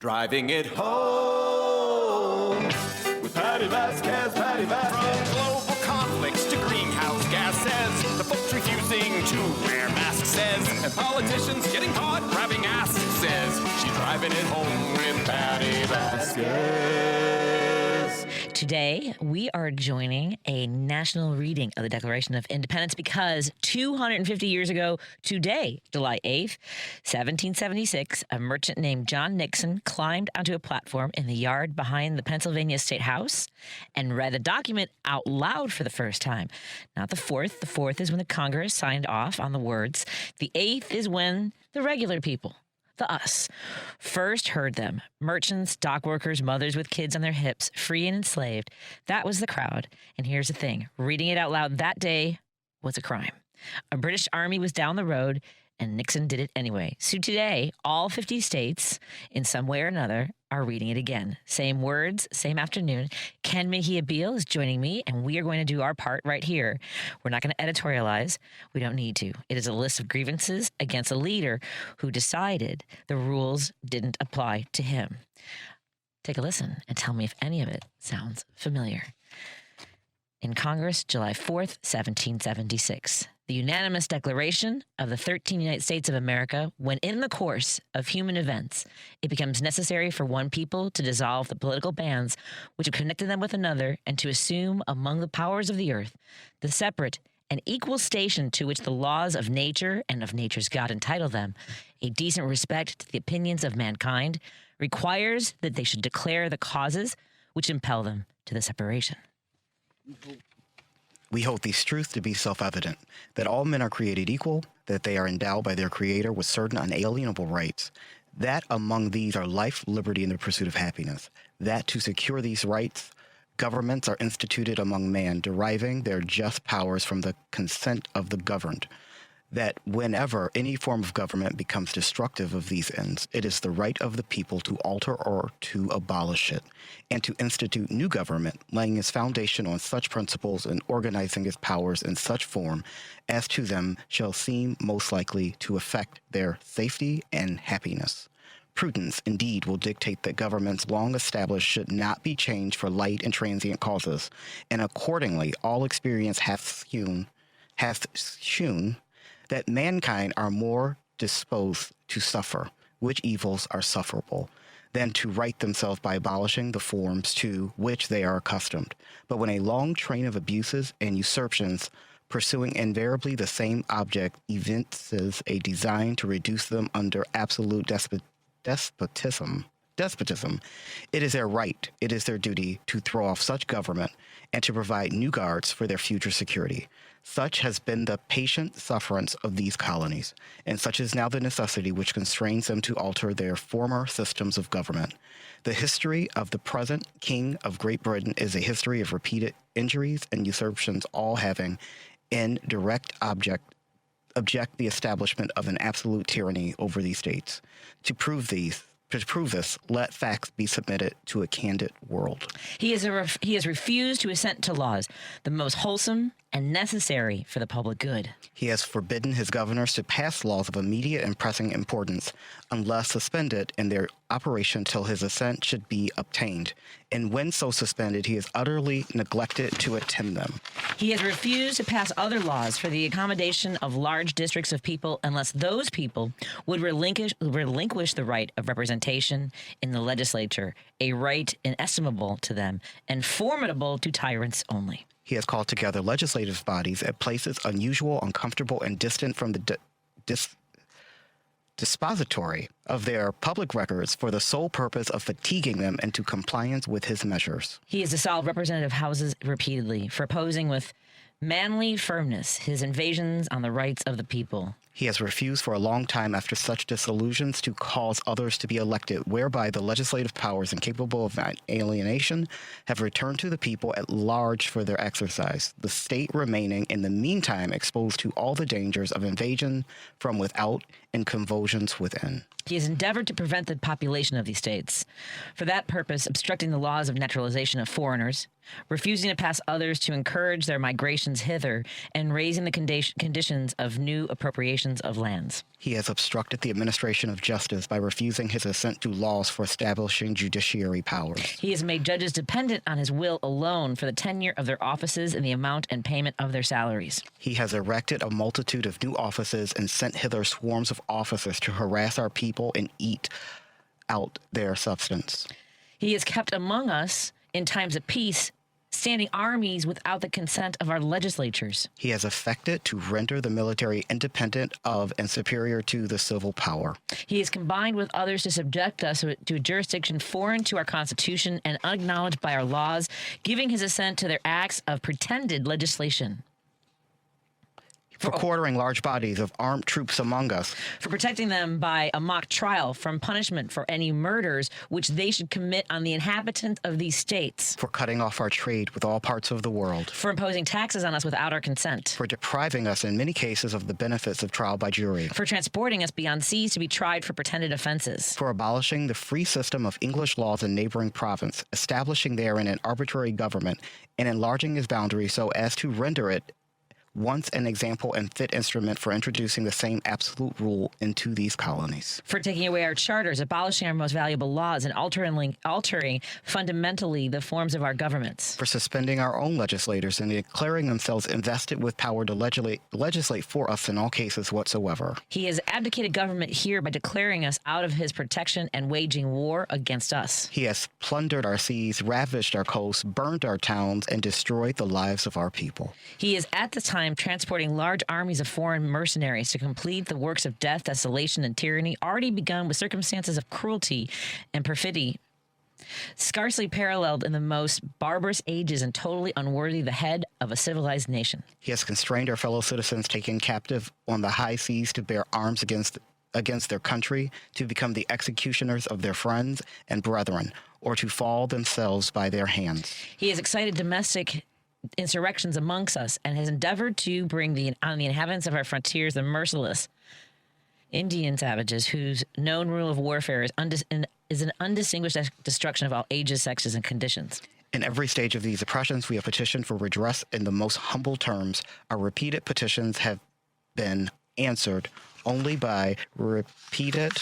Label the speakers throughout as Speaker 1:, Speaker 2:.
Speaker 1: Driving it home with Patti Vasquez, Patti Vasquez.
Speaker 2: From global conflicts to greenhouse gases, the folks refusing to wear masks says, and politicians getting caught grabbing ass says, she's driving it home with Patti Vasquez.
Speaker 3: Today, we are joining a national reading of the Declaration of Independence because 250 years ago today, July 8th, 1776, a merchant named John Nixon climbed onto a platform in the yard behind the Pennsylvania State House and read the document out loud for the first time. Not the fourth. The fourth is when the Congress signed off on the words. The eighth is when the regular people, the us, first heard them. Merchants, dock workers, mothers with kids on their hips, free and enslaved. That was the crowd. And here's the thing. Reading it out loud that day was a crime. A British army was down the road, and Nixon did it anyway. So today, all 50 states, in some way or another, are reading it again. Same words, same afternoon. Ken Mejia-Beal is joining me, and we are going to do our part right here. We're not going to editorialize. We don't need to. It is a list of grievances against a leader who decided the rules didn't apply to him. Take a listen and tell me if any of it sounds familiar. In Congress, July 4th, 1776. The unanimous declaration of the 13 United States of America, when in the course of human events, it becomes necessary for one people to dissolve the political bands which have connected them with another and to assume among the powers of the earth the separate and equal station to which the laws of nature and of nature's God entitle them, a decent respect to the opinions of mankind, requires that they should declare the causes which impel them to the separation.
Speaker 4: We hold these truths to be self-evident, that all men are created equal, that they are endowed by their Creator with certain unalienable rights, that among these are life, liberty, and the pursuit of happiness, that to secure these rights, governments are instituted among man, deriving their just powers from the consent of the governed, that whenever any form of government becomes destructive of these ends, it is the right of the people to alter or to abolish it, and to institute new government, laying its foundation on such principles and organizing its powers in such form as to them shall seem most likely to affect their safety and happiness. Prudence, indeed, will dictate that governments long established should not be changed for light and transient causes, and accordingly all experience hath shewn that mankind are more disposed to suffer, which evils are sufferable, than to right themselves by abolishing the forms to which they are accustomed. But when a long train of abuses and usurpations, pursuing invariably the same object, evinces a design to reduce them under absolute despotism, it is their right, it is their duty to throw off such government and to provide new guards for their future security. Such has been the patient sufferance of these colonies, and such is now the necessity which constrains them to alter their former systems of government. The history of the present King of Great Britain is a history of repeated injuries and usurpations, all having in direct object the establishment of an absolute tyranny over these states. To prove this, let facts be submitted to a candid world.
Speaker 3: He has refused to assent to laws, the most wholesome and necessary for the public good.
Speaker 4: He has forbidden his governors to pass laws of immediate and pressing importance, unless suspended in their operation till his assent should be obtained. And when so suspended, he has utterly neglected to attend them.
Speaker 3: He has refused to pass other laws for the accommodation of large districts of people unless those people would relinquish the right of representation in the legislature, a right inestimable to them and formidable to tyrants only.
Speaker 4: He has called together legislative bodies at places unusual, uncomfortable, and distant from the dispository of their public records for the sole purpose of fatiguing them into compliance with his measures.
Speaker 3: He has dissolved representative houses repeatedly for opposing with manly firmness his invasions on the rights of the people.
Speaker 4: He has refused for a long time after such dissolutions to cause others to be elected, whereby the legislative powers incapable of alienation have returned to the people at large for their exercise, the state remaining in the meantime exposed to all the dangers of invasion from without and convulsions within.
Speaker 3: He has endeavored to prevent the population of these states. For that purpose, obstructing the laws of naturalization of foreigners, refusing to pass others to encourage their migrations hither, and raising the conditions of new appropriation appropriations of lands.
Speaker 4: He has obstructed the administration of justice by refusing his assent to laws for establishing judiciary powers.
Speaker 3: He has made judges dependent on his will alone for the tenure of their offices and the amount and payment of their salaries.
Speaker 4: He has erected a multitude of new offices and sent hither swarms of officers to harass our people and eat out their substance.
Speaker 3: He has kept among us, in times of peace, standing armies without the consent of our legislatures.
Speaker 4: He has effected to render the military independent of and superior to the civil power.
Speaker 3: He has combined with others to subject us to a jurisdiction foreign to our Constitution and unacknowledged by our laws, giving his assent to their acts of pretended legislation.
Speaker 4: For quartering large bodies of armed troops among us.
Speaker 3: For protecting them by a mock trial from punishment for any murders which they should commit on the inhabitants of these states.
Speaker 4: For cutting off our trade with all parts of the world.
Speaker 3: For imposing taxes on us without our consent.
Speaker 4: For depriving us in many cases of the benefits of trial by jury.
Speaker 3: For transporting us beyond seas to be tried for pretended offenses.
Speaker 4: For abolishing the free system of English laws in neighboring province, establishing therein an arbitrary government, and enlarging its boundaries so as to render it once an example and fit instrument for introducing the same absolute rule into these colonies.
Speaker 3: For taking away our charters, abolishing our most valuable laws, and altering fundamentally the forms of our governments.
Speaker 4: For suspending our own legislators and declaring themselves invested with power to legislate for us in all cases whatsoever.
Speaker 3: He has abdicated government here by declaring us out of his protection and waging war against us.
Speaker 4: He has plundered our seas, ravaged our coasts, burned our towns, and destroyed the lives of our people.
Speaker 3: He is at the time transporting large armies of foreign mercenaries to complete the works of death, desolation, and tyranny already begun with circumstances of cruelty and perfidy scarcely paralleled in the most barbarous ages and totally unworthy the head of a civilized nation.
Speaker 4: He has constrained our fellow citizens taken captive on the high seas to bear arms against their country, to become the executioners of their friends and brethren, or to fall themselves by their hands.
Speaker 3: He has excited domestic insurrections amongst us and has endeavored to bring on the inhabitants of our frontiers the merciless Indian savages whose known rule of warfare is an undistinguished destruction of all ages, sexes, and conditions.
Speaker 4: In every stage of these oppressions, we have petitioned for redress in the most humble terms. Our repeated petitions have been answered only by repeated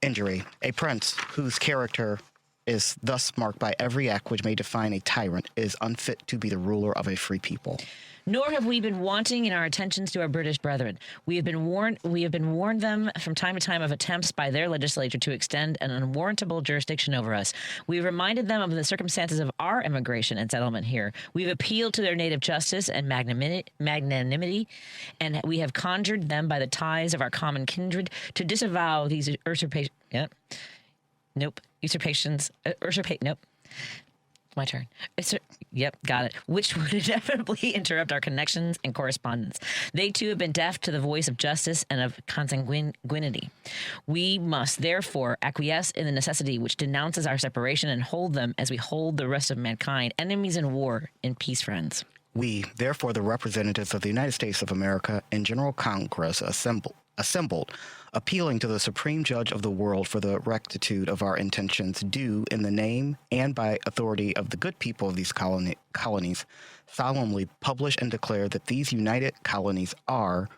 Speaker 4: injury. A prince whose character is thus marked by every act which may define a tyrant is unfit to be the ruler of a free people.
Speaker 3: Nor have we been wanting in our attentions to our British brethren. We have been warned them from time to time of attempts by their legislature to extend an unwarrantable jurisdiction over us. We have reminded them of the circumstances of our immigration and settlement here. We've appealed to their native justice and magnanimity, and we have conjured them by the ties of our common kindred to disavow these my turn. Yep, got it. Which would inevitably interrupt our connections and correspondence. They too have been deaf to the voice of justice and of consanguinity. We must therefore acquiesce in the necessity which denounces our separation and hold them as we hold the rest of mankind, enemies in war, in peace friends.
Speaker 4: We, therefore, the representatives of the United States of America in General Congress assembled, appealing to the Supreme Judge of the world for the rectitude of our intentions, do, in the name and by authority of the good people of these colonies, solemnly publish and declare that these united colonies are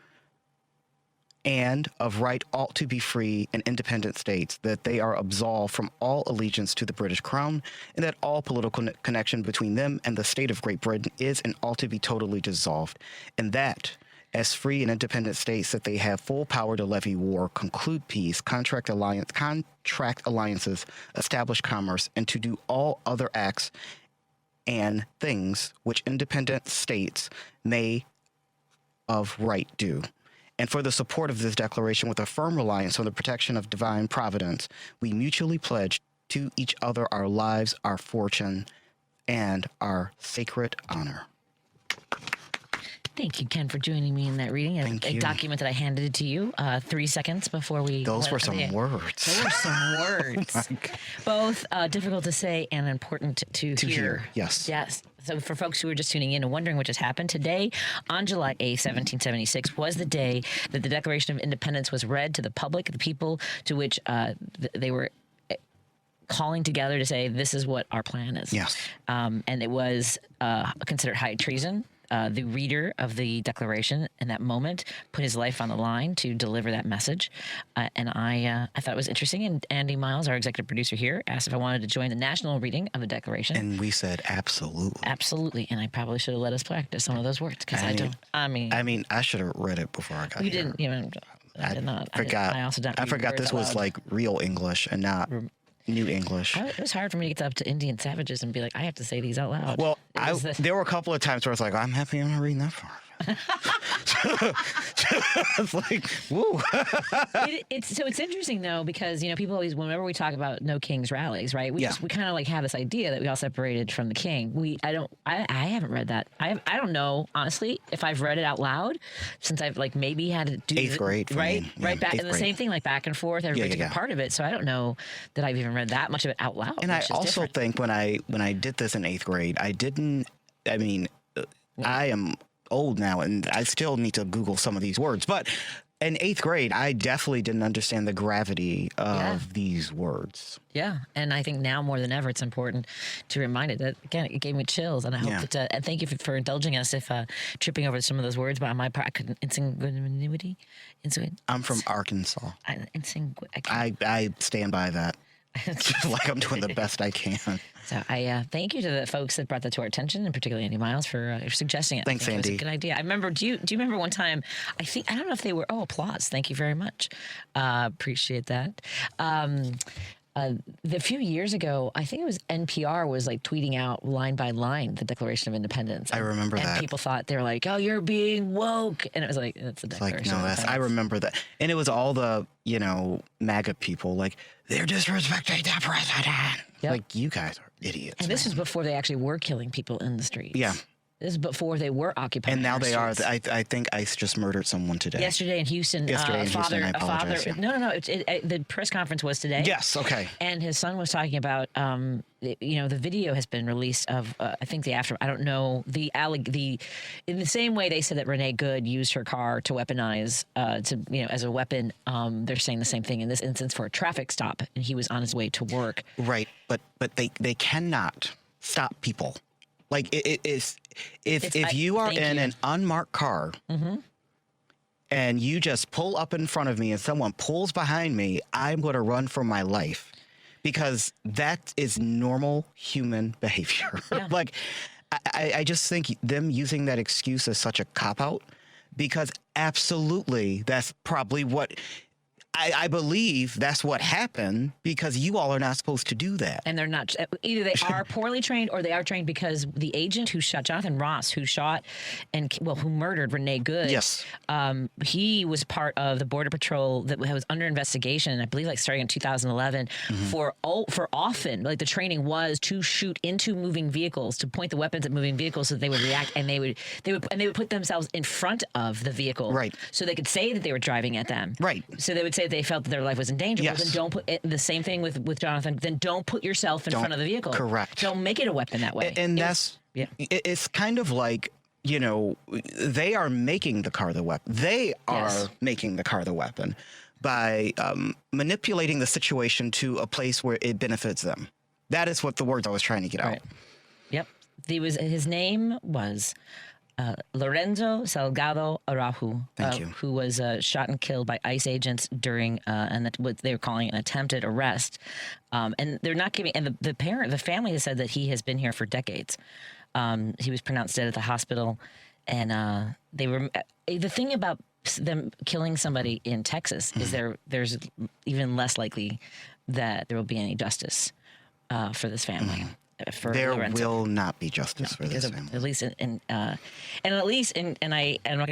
Speaker 4: and of right ought to be free and independent states, that they are absolved from all allegiance to the British Crown, and that all political connection between them and the state of Great Britain is and ought to be totally dissolved, and that as free and independent states that they have full power to levy war, conclude peace, contract alliances, establish commerce, and to do all other acts and things which independent states may of right do. And for the support of this declaration with a firm reliance on the protection of divine providence, we mutually pledge to each other our lives, our fortune, and our sacred honor.
Speaker 3: Thank you, Ken, for joining me in that reading.
Speaker 4: Thank
Speaker 3: A
Speaker 4: you.
Speaker 3: document that I handed it to you 3 seconds before we...
Speaker 4: Those were some words.
Speaker 3: Those were some words. Both difficult to say and important to hear.
Speaker 4: Yes.
Speaker 3: Yes. So for folks who are just tuning in and wondering what just happened, today, on July 8th, 1776, was the day that the Declaration of Independence was read to the public, the people to which they were calling together to say, this is what our plan is.
Speaker 4: Yes.
Speaker 3: And it was considered high treason the reader of the Declaration in that moment put his life on the line to deliver that message. And I thought it was interesting. And Andy Miles, our executive producer here, asked if I wanted to join the national reading of the Declaration.
Speaker 4: And we said absolutely.
Speaker 3: Absolutely. And I probably should have let us practice some of those words because I don't. I mean,
Speaker 4: I should have read it before I got
Speaker 3: you
Speaker 4: here.
Speaker 3: didn't. You know, I did not.
Speaker 4: Forgot.
Speaker 3: I also don't.
Speaker 4: I
Speaker 3: read
Speaker 4: forgot
Speaker 3: words
Speaker 4: this
Speaker 3: out
Speaker 4: was
Speaker 3: loud.
Speaker 4: like real English and not New English.
Speaker 3: It was hard for me to get up to Indian savages and be like, I have to say these out loud.
Speaker 4: Well,
Speaker 3: It was
Speaker 4: there were a couple of times where I was like, I'm happy I'm not reading that far. It's like, woo.
Speaker 3: It's interesting though because people always whenever we talk about no kings rallies, right? We kind of like have this idea that we all separated from the king. I haven't read that. I don't know honestly if I've read it out loud since I've like maybe had to do
Speaker 4: 8th grade,
Speaker 3: right,
Speaker 4: me.
Speaker 3: right
Speaker 4: Yeah,
Speaker 3: back
Speaker 4: 8th
Speaker 3: and the
Speaker 4: grade.
Speaker 3: same thing like back and forth. Everybody took
Speaker 4: yeah.
Speaker 3: a part of it, so I don't know that I've even read that much of it out loud.
Speaker 4: And I
Speaker 3: which is
Speaker 4: also
Speaker 3: different.
Speaker 4: think when I did this in 8th grade, I am old now and I still need to Google some of these words. But in 8th grade, I definitely didn't understand the gravity of these words.
Speaker 3: Yeah, and I think now more than ever, it's important to remind it that again, it gave me chills, and I hope that. And thank you for indulging us if tripping over some of those words. But on my part, I couldn't. Insinguity.
Speaker 4: I'm from Arkansas.
Speaker 3: I
Speaker 4: I stand by that. Like I'm doing the best I can.
Speaker 3: So I thank you to the folks that brought that to our attention, and particularly Andy Miles for suggesting it.
Speaker 4: Thanks,
Speaker 3: I think
Speaker 4: Andy.
Speaker 3: It was a good idea. I remember. Do you remember one time? I don't know if they were. Oh, applause! Thank you very much. Appreciate that. A few years ago, I think it was NPR was like tweeting out line by line the Declaration of Independence.
Speaker 4: I remember that.
Speaker 3: And people thought they were like, "Oh, you're being woke," and it was like, "That's the Declaration."
Speaker 4: Like, no,
Speaker 3: of
Speaker 4: I remember that. And it was all the, MAGA people, like, they're disrespecting the president.
Speaker 3: Yep.
Speaker 4: Like, you guys are idiots.
Speaker 3: And this was before they actually were killing people in the streets.
Speaker 4: Yeah.
Speaker 3: This is before they were occupying.
Speaker 4: And now
Speaker 3: our
Speaker 4: they are.
Speaker 3: streets.
Speaker 4: I think ICE just murdered someone today.
Speaker 3: Yesterday in Houston,
Speaker 4: Yesterday in
Speaker 3: a father,
Speaker 4: Houston, I apologize, yeah.
Speaker 3: No. The press conference was today.
Speaker 4: Yes, okay.
Speaker 3: And his son was talking about, the video has been released of, I think the after. I don't know in the same way they said that Renee Good used her car to weaponize, as a weapon. They're saying the same thing in this instance for a traffic stop, and he was on his way to work.
Speaker 4: Right, but they cannot stop people. Like it is, if you are in an unmarked car and you just pull up in front of me and someone pulls behind me, I'm going to run for my life because that is normal human behavior.
Speaker 3: Yeah.
Speaker 4: Like I just think them using that excuse is such a cop out because absolutely that's probably what. I believe that's what happened because you all are not supposed to do that.
Speaker 3: And they're not. Either they are poorly trained or they are trained because the agent who shot Jonathan Ross, who who murdered Renee Good.
Speaker 4: Yes.
Speaker 3: He was part of the Border Patrol that was under investigation, I believe, like starting in 2011, for often, like the training was to shoot into moving vehicles, to point the weapons at moving vehicles so that they would react, and they would put themselves in front of the vehicle,
Speaker 4: right?
Speaker 3: So they could say that they were driving at them,
Speaker 4: right?
Speaker 3: So they would say they felt that their life was in danger.
Speaker 4: Yes.
Speaker 3: Well, then don't put it, the same thing with Jonathan. Then don't put yourself in front of the vehicle.
Speaker 4: Correct.
Speaker 3: Don't make it a weapon that way.
Speaker 4: And it's kind of like, they are making the car the weapon. They are making the car the weapon by manipulating the situation to a place where it benefits them. That is what the words I was trying to get out.
Speaker 3: Yep. His name was Lorenzo Salgado Araujo, who was shot and killed by ICE agents during and what they were calling an attempted arrest. And they're not giving. And the family has said that he has been here for decades. He was pronounced dead at the hospital, and they were. The thing about them killing somebody in Texas is there's even less likely that there will be any justice for this family. There
Speaker 4: Lorenzo. Will not be justice for this family.
Speaker 3: At least I'm not going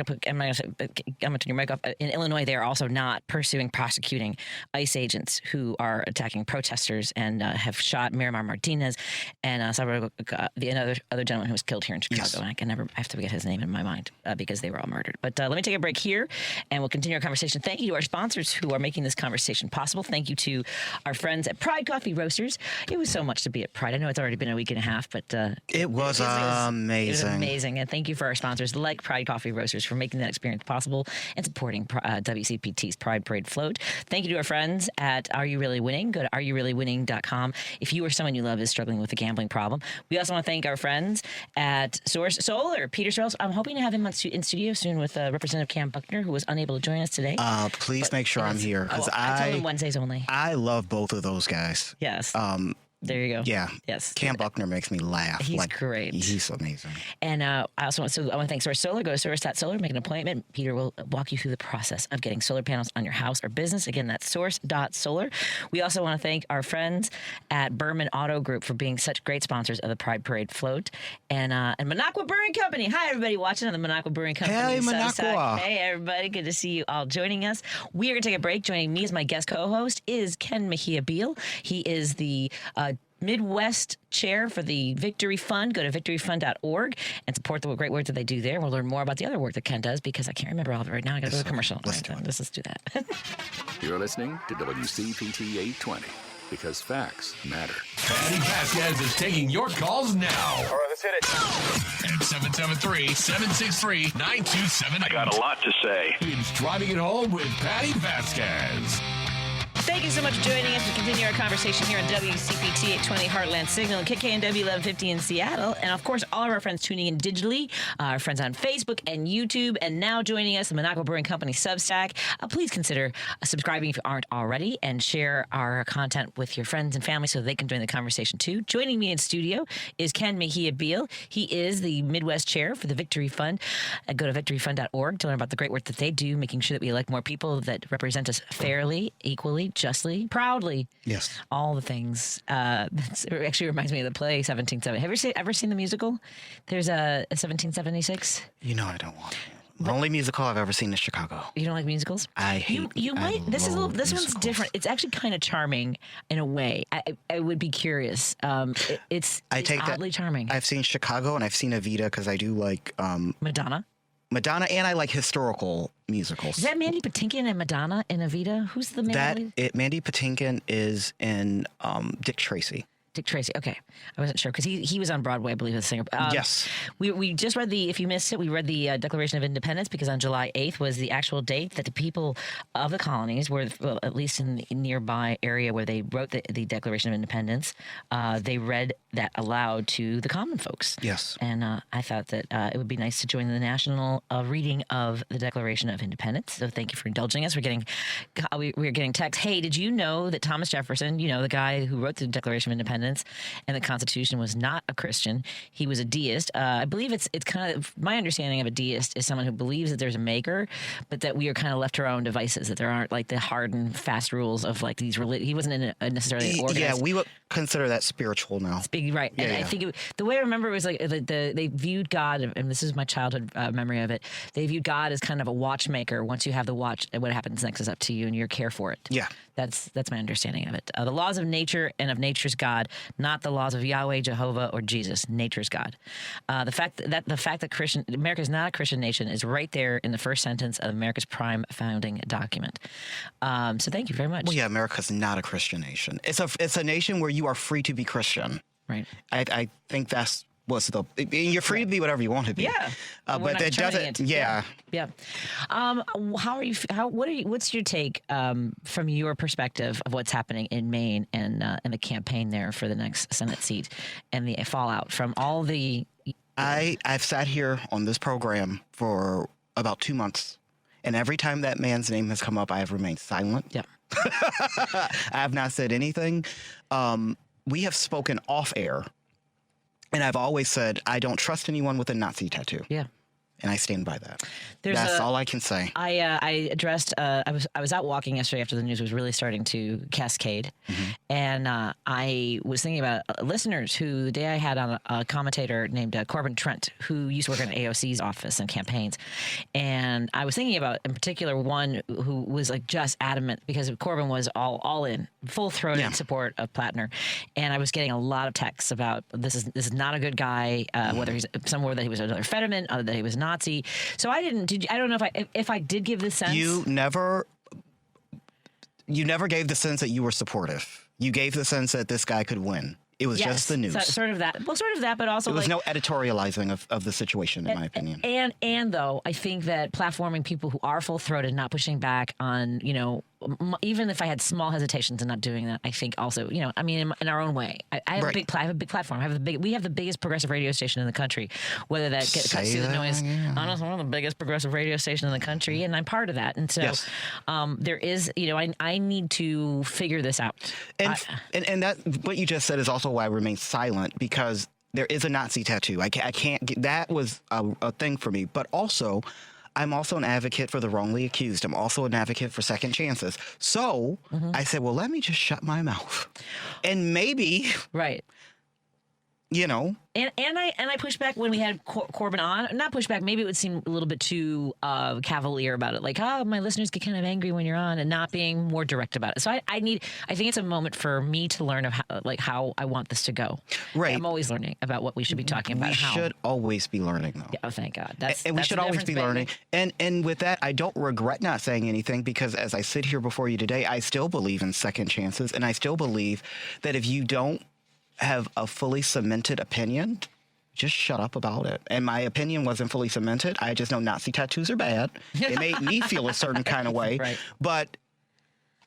Speaker 3: to turn your mic off. In Illinois, they are also not prosecuting ICE agents who are attacking protesters and have shot Miramar Martinez and the other gentleman who was killed here in Chicago. Yes. And I have to get his name in my mind because they were all murdered. But let me take a break here and we'll continue our conversation. Thank you to our sponsors who are making this conversation possible. Thank you to our friends at Pride Coffee Roasters. It was so much to be at Pride. I know it's already already been a week and a half, but
Speaker 4: It was amazing.
Speaker 3: It was amazing. And thank you for our sponsors like Pride Coffee Roasters for making that experience possible and supporting WCPT's Pride Parade Float. Thank you to our friends at Are You Really Winning? Go to areyourreallywinning.com if you or someone you love is struggling with a gambling problem. We also want to thank our friends at Source Solar. Peter Strauss, I'm hoping to have him in studio soon with Representative Cam Buckner, who was unable to join us today.
Speaker 4: Please make sure I'm here, because
Speaker 3: I told him Wednesdays only.
Speaker 4: I love both of those guys.
Speaker 3: Yes. There you go.
Speaker 4: Yeah.
Speaker 3: Yes.
Speaker 4: Cam Buckner makes me laugh.
Speaker 3: He's great.
Speaker 4: He's amazing.
Speaker 3: And I want to thank Source Solar. Go to source.solar, make an appointment. Peter will walk you through the process of getting solar panels on your house or business. Again, that's source.solar. We also want to thank our friends at Berman Auto Group for being such great sponsors of the Pride Parade Float. And Minocqua Brewing Company. Hi, everybody watching on the Minocqua Brewing Company.
Speaker 4: Hey, Minocqua.
Speaker 3: Hey, everybody. Good to see you all joining us. We are going to take a break. Joining me as my guest co-host is Ken Mejia-Beal. He is the Midwest chair for the Victory Fund. Go to victoryfund.org and support the great work that they do there. We'll learn more about the other work that Ken does, because I can't remember all of it right now. I got to go to the commercial.
Speaker 4: Let's do it.
Speaker 3: Let's do that.
Speaker 5: You're listening to WCPT 820, because facts matter.
Speaker 6: Patti Vasquez is taking your calls now.
Speaker 1: All right, let's hit it.
Speaker 6: At 773-763-9278.
Speaker 7: I got a lot to say.
Speaker 6: It's Driving It Home with Patti Vasquez.
Speaker 3: Thank you so much for joining us to continue our conversation here on WCPT 820 Heartland Signal and KKNW 1150 in Seattle. And, of course, all of our friends tuning in digitally, our friends on Facebook and YouTube, and now joining us, the Minocqua Brewing Company Substack. Please consider subscribing if you aren't already, and share our content with your friends and family so they can join the conversation, too. Joining me in studio is Ken Mejia-Beal. He is the Midwest chair for the Victory Fund. Go to victoryfund.org to learn about the great work that they do, making sure that we elect more people that represent us fairly, equally, justly, proudly.
Speaker 4: Yes.
Speaker 3: All the things. It actually reminds me of the play 1770. Have you ever seen the musical? There's a 1776.
Speaker 4: You know I don't want to. The only musical I've ever seen is Chicago.
Speaker 3: You don't like musicals?
Speaker 4: I hate.
Speaker 3: You might.
Speaker 4: I
Speaker 3: This
Speaker 4: loathe
Speaker 3: one's
Speaker 4: musicals.
Speaker 3: different. It's actually kind of charming in a way. I would be curious. It's oddly charming.
Speaker 4: I've seen Chicago and I've seen Evita, because I do like
Speaker 3: Madonna,
Speaker 4: and I like historical musicals.
Speaker 3: is that Mandy Patinkin and Madonna in Evita? Who's the man?
Speaker 4: Mandy Patinkin is in Dick Tracy.
Speaker 3: Dick Tracy. Okay, I wasn't sure because he was on Broadway, I believe, as a singer.
Speaker 4: Yes.
Speaker 3: We just read if you missed it, we read the Declaration of Independence, because on July 8th was the actual date that the people of the colonies were, well, at least in the nearby area where they wrote the Declaration of Independence, they read that aloud to the common folks.
Speaker 4: Yes.
Speaker 3: And I thought that it would be nice to join the national reading of the Declaration of Independence. So thank you for indulging us. We're getting texts. Hey, did you know that Thomas Jefferson, the guy who wrote the Declaration of Independence and the Constitution, was not a Christian? He was a deist. I believe it's kind of, my understanding of a deist is someone who believes that there's a maker, but that we are kind of left to our own devices, that there aren't like the hard and fast rules of like these. He wasn't necessarily an organized.
Speaker 4: Yeah, we would consider that spiritual now.
Speaker 3: Right.
Speaker 4: Yeah,
Speaker 3: And
Speaker 4: yeah.
Speaker 3: I think the way I remember it was like they viewed God, and this is my childhood memory of it, they viewed God as kind of a watchmaker. Once you have the watch, what happens next is up to you and your care for it.
Speaker 4: Yeah.
Speaker 3: That's my understanding of it. The laws of nature and of nature's God, not the laws of Yahweh, Jehovah, or Jesus. Nature's God. The fact that America is not a Christian nation is right there in the first sentence of America's prime founding document. So thank you very much.
Speaker 4: Well, yeah, America's not a Christian nation. It's a nation where you are free to be Christian.
Speaker 3: Right.
Speaker 4: I think that's what's you're free to be whatever you want to be.
Speaker 3: Yeah. We're
Speaker 4: but
Speaker 3: not
Speaker 4: that
Speaker 3: determining
Speaker 4: doesn't.
Speaker 3: it.
Speaker 4: Yeah.
Speaker 3: Yeah. How are you? What's your take from your perspective of what's happening in Maine and the campaign there for the next Senate seat and the fallout from all the?
Speaker 4: I've sat here on this program for about 2 months, and every time that man's name has come up, I have remained silent.
Speaker 3: Yeah.
Speaker 4: I have not said anything. We have spoken off air. And I've always said, I don't trust anyone with a Nazi tattoo.
Speaker 3: Yeah.
Speaker 4: And I stand by that.
Speaker 3: There's
Speaker 4: That's all I can say.
Speaker 3: I addressed. I was out walking yesterday after the news was really starting to cascade, and I was thinking about listeners who the day I had on a commentator named Corbin Trent, who used to work in AOC's office and campaigns, and I was thinking about in particular one who was like just adamant because Corbin was all in, full throated support of Plattner, and I was getting a lot of texts about this is not a good guy, whether that he was another Fetterman, other that he was Nazi. So I don't know if I did give the sense.
Speaker 4: You never gave the sense that you were supportive. You gave the sense that this guy could win. It was just the news.
Speaker 3: Sort of that. Well, sort of that, but also
Speaker 4: There was no editorializing of the situation, in my opinion.
Speaker 3: And though I think that platforming people who are full throated, not pushing back on, even if I had small hesitations in not doing that, I think also, I mean, in our own way, I have
Speaker 4: Right.
Speaker 3: I have a big platform. We have the biggest progressive radio station in the country. Whether that cuts through the noise, honestly, one of the biggest progressive radio station in the country, and I'm part of that. And so,
Speaker 4: Yes.
Speaker 3: there is, I need to figure this out.
Speaker 4: And that what you just said is also why I remain silent, because there is a Nazi tattoo. I can't get, that was a thing for me. But also, I'm also an advocate for the wrongly accused. I'm also an advocate for second chances. So I said, well, let me just shut my mouth. And maybe,
Speaker 3: Right. And I pushed back when we had Corbin on. Not push back. Maybe it would seem a little bit too cavalier about it. Like, my listeners get kind of angry when you're on, and not being more direct about it. So I think it's a moment for me to learn of how I want this to go.
Speaker 4: Right.
Speaker 3: I'm always learning about what we should be talking about.
Speaker 4: we should always be learning, though.
Speaker 3: Yeah, oh, thank God.
Speaker 4: And we
Speaker 3: that's
Speaker 4: should
Speaker 3: the
Speaker 4: always be
Speaker 3: difference,
Speaker 4: learning.
Speaker 3: baby.
Speaker 4: And with that, I don't regret not saying anything, because as I sit here before you today, I still believe in second chances. And I still believe that if you don't have a fully cemented opinion, just shut up about it. And my opinion wasn't fully cemented. I just know Nazi tattoos are bad. It made me feel a certain kind of way.
Speaker 3: Right.
Speaker 4: But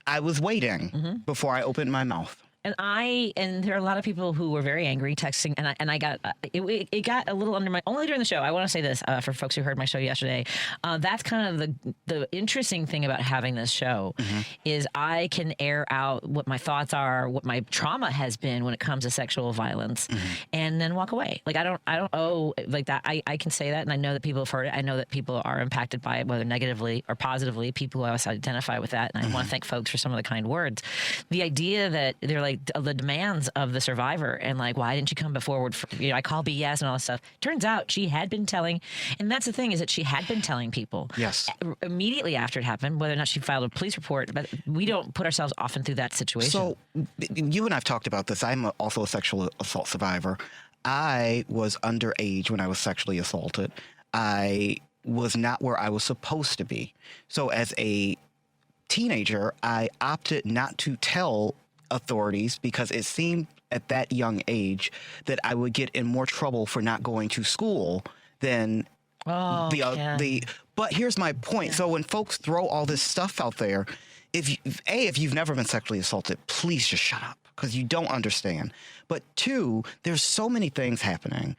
Speaker 4: I was waiting before I opened my mouth.
Speaker 3: And there are a lot of people who were very angry texting, and I got it got a little under my, only during the show. I want to say this for folks who heard my show yesterday. That's kind of the interesting thing about having this show is I can air out what my thoughts are, what my trauma has been when it comes to sexual violence, and then walk away. Like I don't owe like that. I can say that, and I know that people have heard it. I know that people are impacted by it, whether negatively or positively. People who also identify with that, and I want to thank folks for some of the kind words. The idea that they're like the demands of the survivor, and like, why didn't you come forward? I call BS and all this stuff. Turns out she had been telling, and that's the thing, is that she had been telling people.
Speaker 4: Yes.
Speaker 3: Immediately after it happened, whether or not she filed a police report, but we don't put ourselves often through that situation.
Speaker 4: So you and I've talked about this. I'm also a sexual assault survivor. I was underage when I was sexually assaulted. I was not where I was supposed to be. So as a teenager, I opted not to tell authorities because it seemed at that young age that I would get in more trouble for not going to school than but here's my point. So when folks throw all this stuff out there, if you've never been sexually assaulted, please just shut up, because you don't understand. But two, there's so many things happening.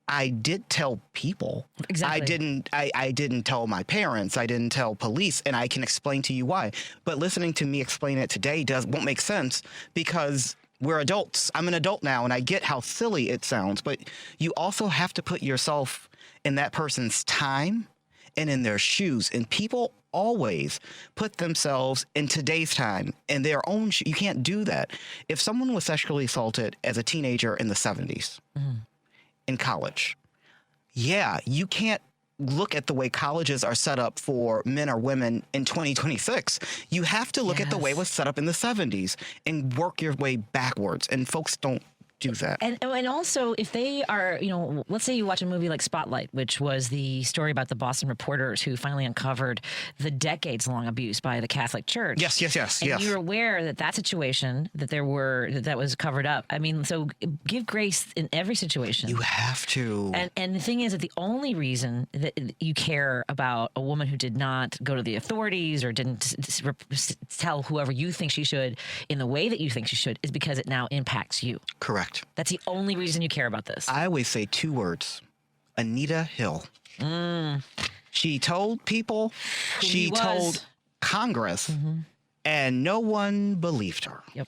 Speaker 4: I did tell people.
Speaker 3: Exactly.
Speaker 4: I didn't tell my parents. I didn't tell police, and I can explain to you why. But listening to me explain it today won't make sense, because we're adults. I'm an adult now, and I get how silly it sounds. But you also have to put yourself in that person's time and in their shoes. And people always put themselves in today's time in their own You can't do that. If someone was sexually assaulted as a teenager in the 70s, in college, you can't look at the way colleges are set up for men or women in 2026. You have to look at the way it was set up in the 70s and work your way backwards. And folks don't do that.
Speaker 3: And also, if they are, let's say you watch a movie like Spotlight, which was the story about the Boston reporters who finally uncovered the decades-long abuse by the Catholic Church.
Speaker 4: Yes.
Speaker 3: And you're aware that situation that was covered up. I mean, so give grace in every situation.
Speaker 4: You have to.
Speaker 3: And the thing is that the only reason that you care about a woman who did not go to the authorities or didn't tell whoever you think she should in the way that you think she should is because it now impacts you.
Speaker 4: Correct.
Speaker 3: That's the only reason you care about this.
Speaker 4: I always say two words: Anita Hill. She told people, she told Congress, and no one believed her.
Speaker 3: Yep.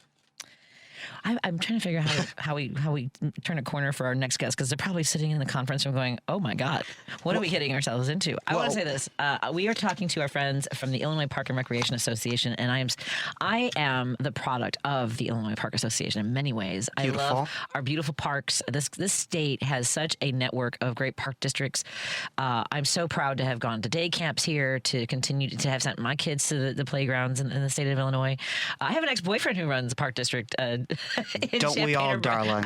Speaker 3: I'm trying to figure out how we turn a corner for our next guest, because they're probably sitting in the conference room going, "Oh my God, what are we getting ourselves into?" I want to say this: we are talking to our friends from the Illinois Park and Recreation Association, and I am the product of the Illinois Park Association in many ways.
Speaker 4: Beautiful.
Speaker 3: I love our beautiful parks. This state has such a network of great park districts. I'm so proud to have gone to day camps here, to continue to have sent my kids to the playgrounds in the state of Illinois. I have an ex-boyfriend who runs a park district In
Speaker 4: Don't we
Speaker 3: Champaign
Speaker 4: all,
Speaker 3: Urbana.
Speaker 4: darling?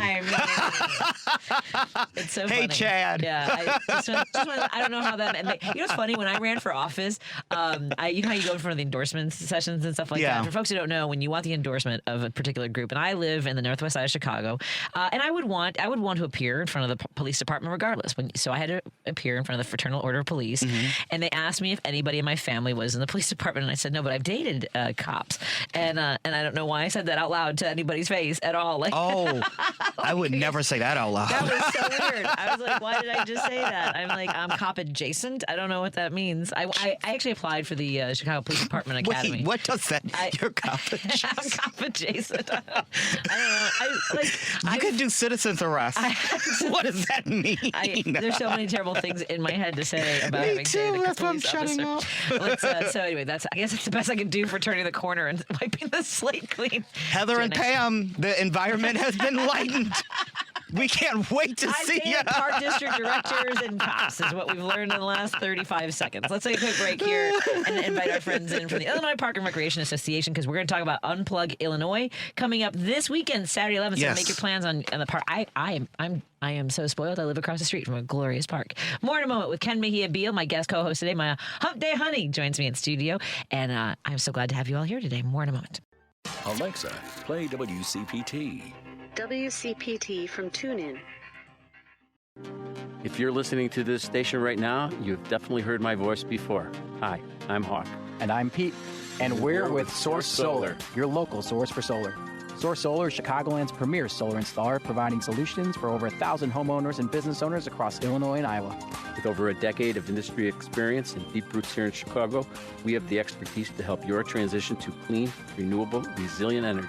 Speaker 3: It's so
Speaker 4: Hey,
Speaker 3: funny.
Speaker 4: Chad.
Speaker 3: Yeah, I don't know how that. You know what's funny? When I ran for office, you know how you go in front of the endorsement sessions and stuff like
Speaker 4: Yeah.
Speaker 3: that. For folks who don't know, when you want the endorsement of a particular group, and I live in the northwest side of Chicago, and I would want to appear in front of the police department regardless. So I had to appear in front of the Fraternal Order of Police, and they asked me if anybody in my family was in the police department, and I said no, but I've dated cops, and I don't know why I said that out loud to anybody's face at all. Like,
Speaker 4: Oh, I would never say that out loud.
Speaker 3: that was so weird. I was like, why did I just say that? I'm like, I'm cop adjacent. I don't know what that means. I actually applied for the Chicago Police Department Academy.
Speaker 4: Wait, what does that? You're cop
Speaker 3: I'm
Speaker 4: adjacent.
Speaker 3: cop adjacent. I don't know.
Speaker 4: You could do citizen's arrest. What does that mean?
Speaker 3: There's so many terrible things in my head to say about
Speaker 4: Me
Speaker 3: having
Speaker 4: too,
Speaker 3: dated a
Speaker 4: that's why I'm
Speaker 3: police
Speaker 4: shutting
Speaker 3: officer. So anyway, I guess that's the best I can do for turning the corner and wiping the slate clean.
Speaker 4: Heather and
Speaker 3: Next-
Speaker 4: Pam, the environment has been lightened. We can't wait to
Speaker 3: I
Speaker 4: see you.
Speaker 3: dated park district directors and cops is what we've learned in the last 35 seconds. Let's take a quick break here and invite our friends in from the Illinois Park and Recreation Association because we're going to talk about Unplug Illinois coming up this weekend, Saturday 11th. So
Speaker 4: Yes.
Speaker 3: make your plans on the park. I am so spoiled. I live across the street from a glorious park. More in a moment with Ken Mejia-Beal, my guest co-host today. My Hump Day Honey joins me in studio, and I'm so glad to have you all here today. More in a moment.
Speaker 5: Alexa, play WCPT.
Speaker 7: WCPT from TuneIn.
Speaker 8: If you're listening to this station right now, you've definitely heard my voice before. Hi, I'm Hawk.
Speaker 9: And I'm Pete, and we're with Source Solar, your local source for solar. Source Solar is Chicagoland's premier solar installer, providing solutions for over 1,000 homeowners and business owners across Illinois and Iowa.
Speaker 8: With over a decade of industry experience and deep roots here in Chicago, we have the expertise to help your transition to clean, renewable, resilient energy.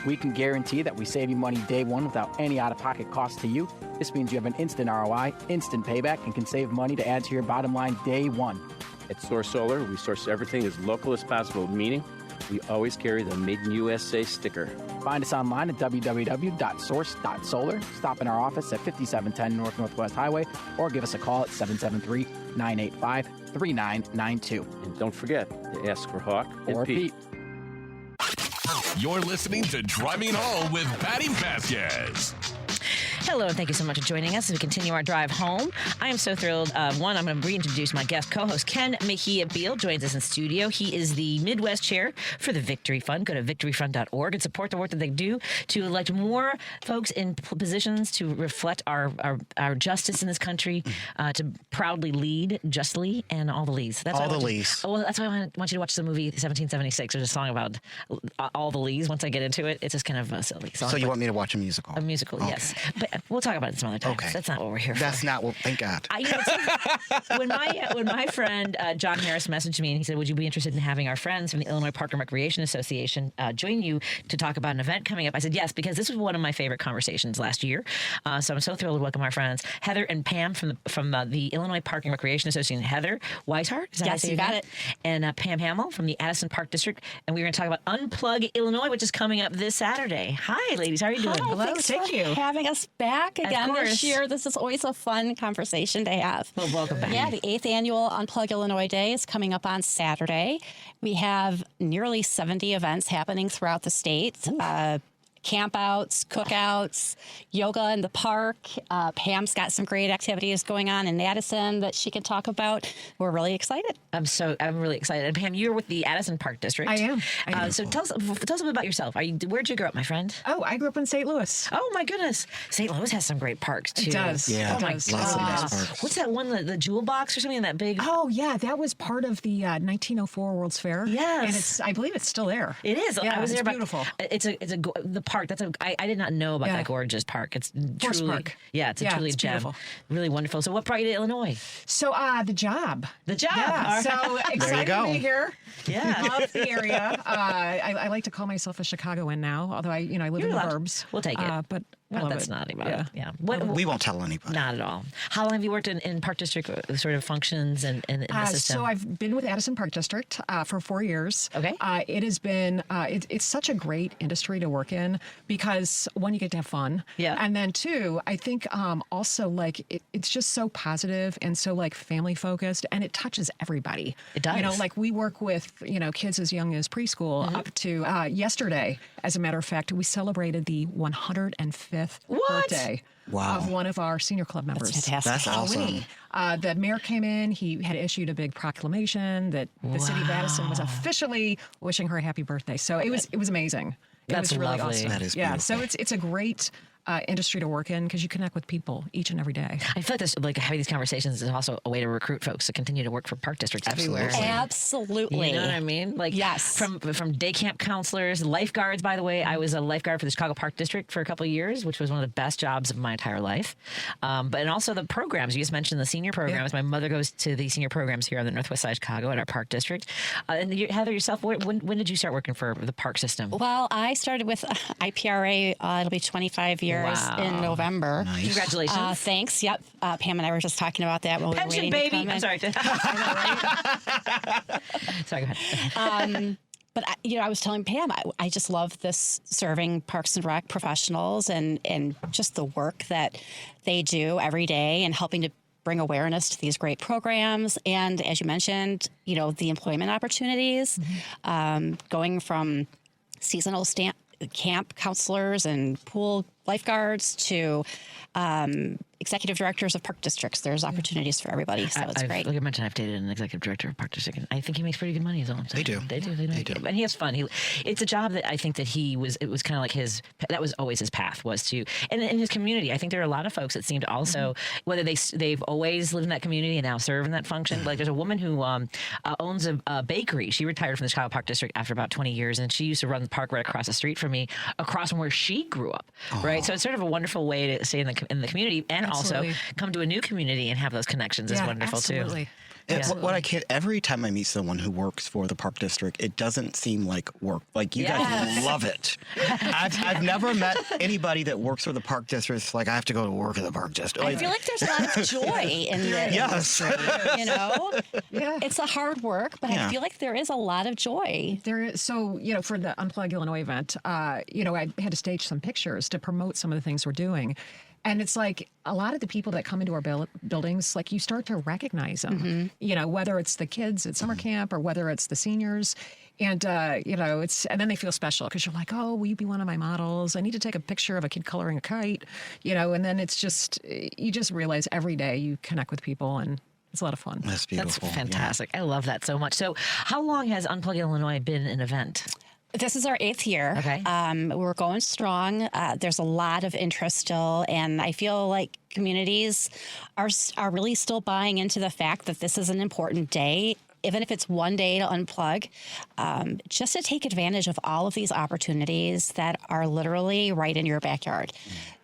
Speaker 9: We can guarantee that we save you money day one without any out-of-pocket cost to you. This means you have an instant ROI, instant payback, and can save money to add to your bottom line day one.
Speaker 8: At Source Solar, we source everything as local as possible, meaning we always carry the Made in USA sticker.
Speaker 9: Find us online at www.source.solar. Stop in our office at 5710 Northwest Highway or give us a call at 773-985-3992.
Speaker 8: And don't forget to ask for Hawk and
Speaker 9: Or
Speaker 8: Pete.
Speaker 9: Pete.
Speaker 6: You're listening to Driving Home with Patti Vasquez.
Speaker 3: Hello, and thank you so much for joining us as we continue our drive home. I am so thrilled. One, I'm going to reintroduce my guest co-host, Ken Mejia-Beal, joins us in studio. He is the Midwest Chair for the Victory Fund. Go to victoryfund.org and support the work that they do to elect more folks in positions to reflect our justice in this country, to proudly lead justly and all the leads. That's
Speaker 4: All
Speaker 3: why I
Speaker 4: the
Speaker 3: want you-
Speaker 4: leads.
Speaker 3: Well, that's why I want you to watch the movie 1776. There's a song about all the leads. Once I get into it, it's just kind of silly.
Speaker 4: So you want me to watch a musical?
Speaker 3: A musical,
Speaker 4: Okay.
Speaker 3: yes. But we'll talk about it some other time.
Speaker 4: Okay.
Speaker 3: That's not what we're here for.
Speaker 4: That's not what. Thank God.
Speaker 3: When my friend John Harris messaged me and he said, "Would you be interested in having our friends from the Illinois Park and Recreation Association join you to talk about an event coming up?" I said yes, because this was one of my favorite conversations last year. So I'm so thrilled to welcome our friends Heather and Pam from the Illinois Park and Recreation Association. Heather Weishart, is that how I
Speaker 10: Yes,
Speaker 3: say
Speaker 10: you
Speaker 3: your
Speaker 10: got
Speaker 3: name?
Speaker 10: it.
Speaker 3: And Pam Hamill from the Addison Park District, and we're going to talk about Unplug Illinois, which is coming up this Saturday. Hi, ladies, how are you doing?
Speaker 10: Hi, thanks for having us back again
Speaker 3: course.
Speaker 10: this year. This is always a fun conversation to have.
Speaker 3: Well, welcome back.
Speaker 10: Yeah, the 8th annual Unplug Illinois Day is coming up on Saturday. We have nearly 70 events happening throughout the state. Campouts, cookouts, yoga in the park. Pam's got some great activities going on in Addison that she can talk about. We're really excited.
Speaker 3: I'm really excited. And Pam, you're with the Addison Park District.
Speaker 11: I am.
Speaker 3: So tell us a bit about yourself. Where'd you grow up, my friend?
Speaker 11: Oh, I grew up in St. Louis.
Speaker 3: Oh my goodness, St. Louis has some great parks too.
Speaker 11: It does.
Speaker 4: Yeah.
Speaker 11: It does.
Speaker 4: Lots of nice parks.
Speaker 3: What's that one? The Jewel Box or something? That big?
Speaker 11: Oh, yeah. That was part of the 1904 World's Fair.
Speaker 3: Yes.
Speaker 11: And I believe it's still there.
Speaker 3: It is.
Speaker 11: Yeah,
Speaker 3: I was there.
Speaker 11: it's beautiful.
Speaker 3: The park. I did not know about
Speaker 11: Yeah.
Speaker 3: that gorgeous park. It's
Speaker 11: Forest
Speaker 3: truly.
Speaker 11: Park.
Speaker 3: Yeah, it's
Speaker 11: Yeah,
Speaker 3: truly
Speaker 11: it's
Speaker 3: a gem.
Speaker 11: beautiful.
Speaker 3: Really wonderful. So what brought you to Illinois?
Speaker 11: So, the job.
Speaker 3: The job.
Speaker 11: Yeah.
Speaker 3: All right.
Speaker 11: So excited to
Speaker 4: go.
Speaker 11: be here.
Speaker 3: Yeah.
Speaker 11: Love the area. I like to call myself a Chicagoan now, although I live
Speaker 3: You're
Speaker 11: in the
Speaker 3: allowed to.
Speaker 11: burbs.
Speaker 3: We'll take it.
Speaker 11: But I
Speaker 3: Well,
Speaker 11: love
Speaker 3: that's
Speaker 11: it.
Speaker 3: not about
Speaker 11: Yeah.
Speaker 3: it. Yeah. What,
Speaker 4: We won't tell anybody.
Speaker 3: Not at all. How long have you worked in Park District sort of functions and in the system?
Speaker 11: So I've been with Addison Park District for 4 years.
Speaker 3: Okay.
Speaker 11: It has been, it's such a great industry to work in because one, you get to have fun.
Speaker 3: Yeah.
Speaker 11: And then two, I think also like it's just so positive and so like family focused and it touches everybody.
Speaker 3: It does.
Speaker 11: Like we work with with, kids as young as preschool up to yesterday. As a matter of fact, we celebrated the 105th birthday of one of our senior club members.
Speaker 10: That's fantastic.
Speaker 4: That's awesome.
Speaker 11: The mayor came in. He had issued a big proclamation that the city of Addison was officially wishing her a happy birthday. So it was amazing. It
Speaker 3: That's
Speaker 11: was really
Speaker 3: lovely.
Speaker 11: awesome.
Speaker 4: That is
Speaker 11: so
Speaker 4: beautiful.
Speaker 11: it's a great industry to work in because you connect with people each and every day.
Speaker 3: I feel like this, like having these conversations is also a way to recruit folks to continue to work for park districts everywhere.
Speaker 10: Absolutely.
Speaker 3: You know what I mean? Like,
Speaker 10: yes.
Speaker 3: From day camp counselors, lifeguards. By the way, I was a lifeguard for the Chicago Park District for a couple of years, which was one of the best jobs of my entire life. And also the programs. You just mentioned the senior programs. My mother goes to the senior programs here on the northwest side of Chicago at our park district. And Heather, yourself, when did you start working for the park system?
Speaker 10: Well, I started with IPRA. It'll be 25 years in November.
Speaker 3: Nice. Congratulations.
Speaker 10: Thanks. Yep. Pam and I were just talking about that while we were
Speaker 3: Pension,
Speaker 10: waiting
Speaker 3: baby.
Speaker 10: to come in.
Speaker 3: I'm sorry. Sorry, go ahead.
Speaker 10: But I was telling Pam, I just love this serving Parks and Rec professionals and just the work that they do every day and helping to bring awareness to these great programs. And as you mentioned, the employment opportunities, going from seasonal camp counselors and pool lifeguards to executive directors of park districts. There's opportunities for everybody, so it's great.
Speaker 3: Like I mentioned, I've dated an executive director of park district, and I think he makes pretty good money. Is all I'm saying.
Speaker 4: They do.
Speaker 3: They do. And he has fun. It's a job that I think that it was kind of like that was always his path, was to, and in his community, I think there are a lot of folks that seem to also, whether they've always lived in that community and now serve in that function. Like there's a woman who owns a bakery. She retired from the Chicago Park District after about 20 years, and she used to run the park right across the street from me, across from where she grew up. Right. So it's sort of a wonderful way to stay in the community and
Speaker 11: Absolutely.
Speaker 3: also come to a new community and have those connections is wonderful
Speaker 11: absolutely.
Speaker 3: too.
Speaker 4: What I can't, every time I meet someone who works for the park district, it doesn't seem like work. Like you guys love it. I've never met anybody that works for the park district. It's like I have to go to work at the park district.
Speaker 10: I feel like there's a lot of joy in this.
Speaker 4: Yes.
Speaker 10: It's a hard work, but I feel like there is a lot of joy.
Speaker 11: There is, so, for the Unplug Illinois event, I had to stage some pictures to promote some of the things we're doing. And it's like a lot of the people that come into our buildings, like you start to recognize them, whether it's the kids at summer camp or whether it's the seniors. And, and then they feel special because you're like, oh, will you be one of my models? I need to take a picture of a kid coloring a kite, and then it's just, you just realize every day you connect with people and it's a lot of fun.
Speaker 4: That's beautiful.
Speaker 3: That's fantastic. I love that so much. So how long has Unplug Illinois been an event?
Speaker 10: This is our 8th year.
Speaker 3: Okay.
Speaker 10: We're going strong. There's a lot of interest still, and I feel like communities are really still buying into the fact that this is an important day, even if it's one day to unplug, just to take advantage of all of these opportunities that are literally right in your backyard.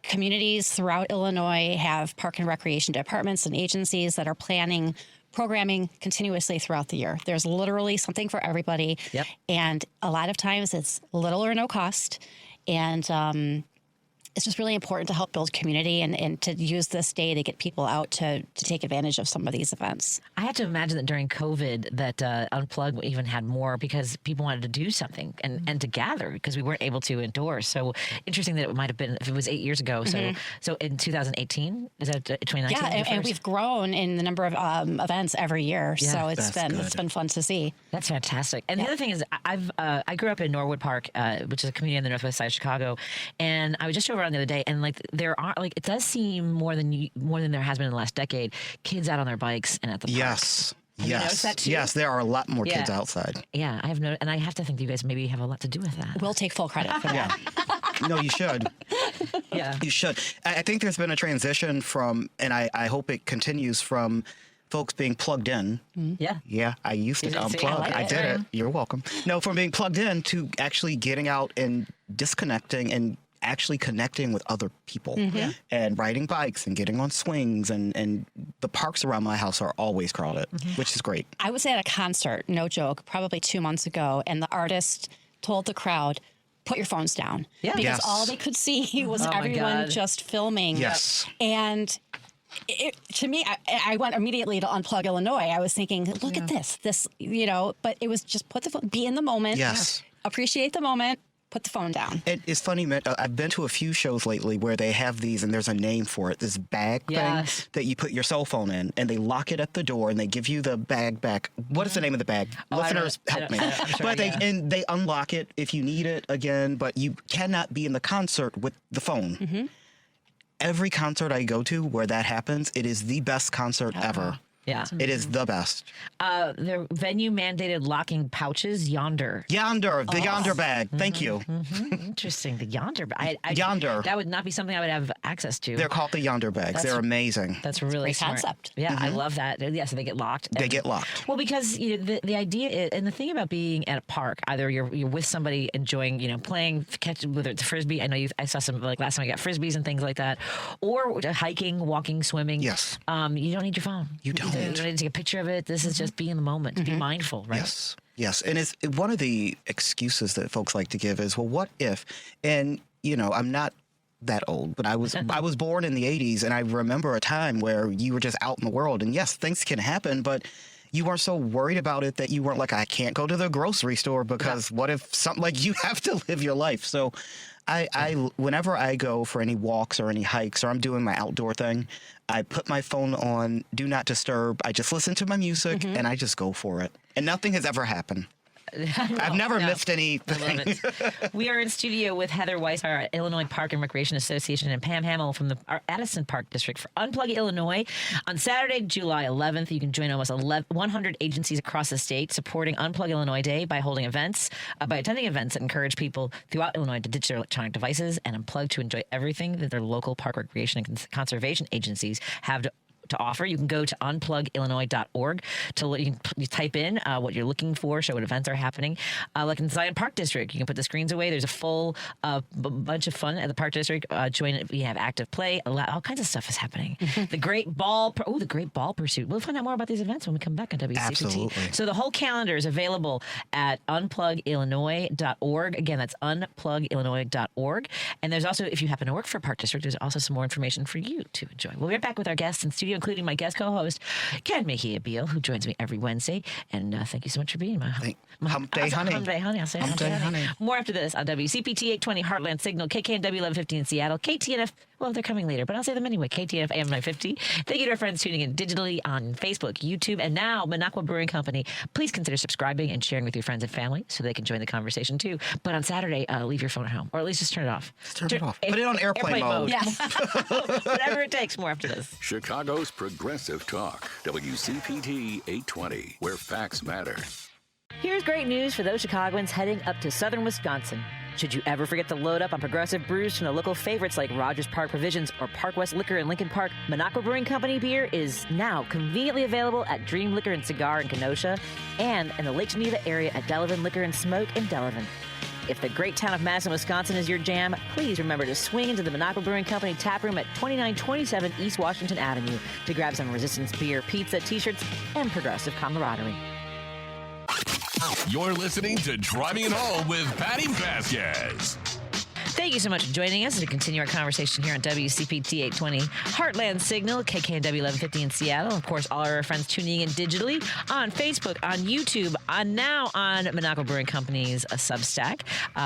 Speaker 10: Communities throughout Illinois have park and recreation departments and agencies that are planning programming continuously throughout the year. There's literally something for everybody.
Speaker 3: Yep.
Speaker 10: And a lot of times it's little or no cost. And it's just really important to help build community and to use this day to get people out to take advantage of some of these events.
Speaker 3: I have to imagine that during COVID that Unplug even had more because people wanted to do something and to gather because we weren't able to indoors. So interesting that it might have been, if it was 8 years ago. So in 2018, is that 2019?
Speaker 10: Yeah, and we've grown in the number of events every year.
Speaker 3: Yeah,
Speaker 10: so it's been fun to see.
Speaker 3: That's fantastic. And the other thing is, I grew up in Norwood Park, which is a community on the northwest side of Chicago, and I was just over on the other day, and there are it does seem more than there has been in the last decade, kids out on their bikes and at the park.
Speaker 4: Yes.
Speaker 3: Have you noticed that too?
Speaker 4: Yes, there are a lot more kids outside.
Speaker 3: Yeah, I have noticed, and I have to think you guys maybe have a lot to do with that.
Speaker 10: We'll take full credit for that.
Speaker 4: No, you should.
Speaker 3: Yeah,
Speaker 4: you should. I think there's been a transition from, and I hope it continues from, folks being plugged in. Yeah, I used to unplug. I did it. You're welcome. No, from being plugged in to actually getting out and disconnecting and actually connecting with other people and riding bikes and getting on swings, and the parks around my house are always crowded, which is great.
Speaker 10: I was at a concert, no joke, probably 2 months ago, and the artist told the crowd, put your phones down. Yeah. Because all they could see was everyone just filming.
Speaker 4: Yes.
Speaker 10: And to me, I went immediately to Unplug Illinois. I was thinking, look at this, but it was just be in the moment.
Speaker 4: Yes.
Speaker 10: Appreciate the moment. put the phone down.
Speaker 4: It's funny, man. I've been to a few shows lately where they have these, and there's a name for it. This bag thing that you put your cell phone in, and they lock it at the door, and they give you the bag back. What is the name of the bag? Listeners, help me. But they unlock it if you need it again. But you cannot be in the concert with the phone. Every concert I go to where that happens, it is the best concert ever.
Speaker 3: Yeah.
Speaker 4: It is the best.
Speaker 3: The venue mandated locking pouches, Yonder.
Speaker 4: The Yonder bag. Thank you.
Speaker 3: Interesting. The Yonder bag.
Speaker 4: Yonder.
Speaker 3: That would not be something I would have access to.
Speaker 4: They're called the Yonder bags. They're amazing.
Speaker 3: That's really
Speaker 10: great
Speaker 3: smart
Speaker 10: concept.
Speaker 3: Yeah, I love that. Yeah, so they get locked.
Speaker 4: They get locked.
Speaker 3: Well, because the idea is, and the thing about being at a park, either you're with somebody enjoying, playing, catching, whether it's frisbee. I know I saw some, like last time I got frisbees and things like that, or hiking, walking, swimming.
Speaker 4: Yes.
Speaker 3: You don't need your phone.
Speaker 4: You don't.
Speaker 3: You don't need to take a picture of it. This is just be in the moment. Be mindful, right?
Speaker 4: Yes. And it's one of the excuses that folks like to give is, well, what if? And I'm not that old, but I was born in the 80s, and I remember a time where you were just out in the world, and yes, things can happen, but you weren't so worried about it that you weren't like, I can't go to the grocery store because what if something, like, you have to live your life. So I whenever I go for any walks or any hikes, or I'm doing my outdoor thing, I put my phone on Do Not Disturb. I just listen to my music and I just go for it. And nothing has ever happened. I've never missed anything.
Speaker 3: I love it. We are in studio with Heather Weiss, our Illinois Park and Recreation Association, and Pam Hamill from our Addison Park District for Unplug Illinois. On Saturday, July 11th, you can join almost 100 agencies across the state supporting Unplug Illinois Day by holding events, by attending events that encourage people throughout Illinois to ditch their electronic devices and unplug to enjoy everything that their local park, recreation, and conservation agencies have to offer. You can go to unplugillinois.org you type in what you're looking for, show what events are happening. Like in Zion Park District, you can put the screens away. There's a full bunch of fun at the Park District. Join it. We have active play. All kinds of stuff is happening. The Great Ball Pursuit. We'll find out more about these events when we come back on WCPT.
Speaker 4: Absolutely.
Speaker 3: So the whole calendar is available at unplugillinois.org. Again, that's unplugillinois.org. And there's also, if you happen to work for a Park District, there's also some more information for you to enjoy. We'll be right back with our guests in studio, including my guest co-host, Ken Mejia-Beal, who joins me every Wednesday. And thank you so much for being my
Speaker 4: Hump Day Honey.
Speaker 3: Hump Day Honey. I'll say Hump Day Honey. More after this on WCPT 820 Heartland Signal, KKNW 1150 in Seattle, KTNF, well, they're coming later, but I'll say them anyway, KTNF AM 950. Thank you to our friends tuning in digitally on Facebook, YouTube, and now Minocqua Brewing Company. Please consider subscribing and sharing with your friends and family so they can join the conversation too. But on Saturday, leave your phone at home, or at least just turn it off.
Speaker 4: Turn it off. Put it on airplane mode.
Speaker 3: Yes. Whatever it takes. More after this.
Speaker 5: Chicago's Progressive Talk, WCPT 820, where facts matter.
Speaker 3: Here's great news for those Chicagoans heading up to southern Wisconsin. Should you ever forget to load up on Progressive brews from the local favorites like Rogers Park Provisions or Park West Liquor in Lincoln Park, Minocqua Brewing Company beer is now conveniently available at Dream Liquor and Cigar in Kenosha and in the Lake Geneva area at Delavan Liquor and Smoke in Delavan. If the great town of Madison, Wisconsin is your jam, please remember to swing into the Minocqua Brewing Company tap room at 2927 East Washington Avenue to grab some Resistance beer, pizza, t-shirts, and Progressive camaraderie.
Speaker 6: You're listening to Driving It Home with Patti Vasquez.
Speaker 3: Thank you so much for joining us to continue our conversation here on WCPT 820 Heartland Signal, KKNW 1150 in Seattle. Of course, all our friends tuning in digitally on Facebook, on YouTube, now on Minocqua Brewing Company's Substack,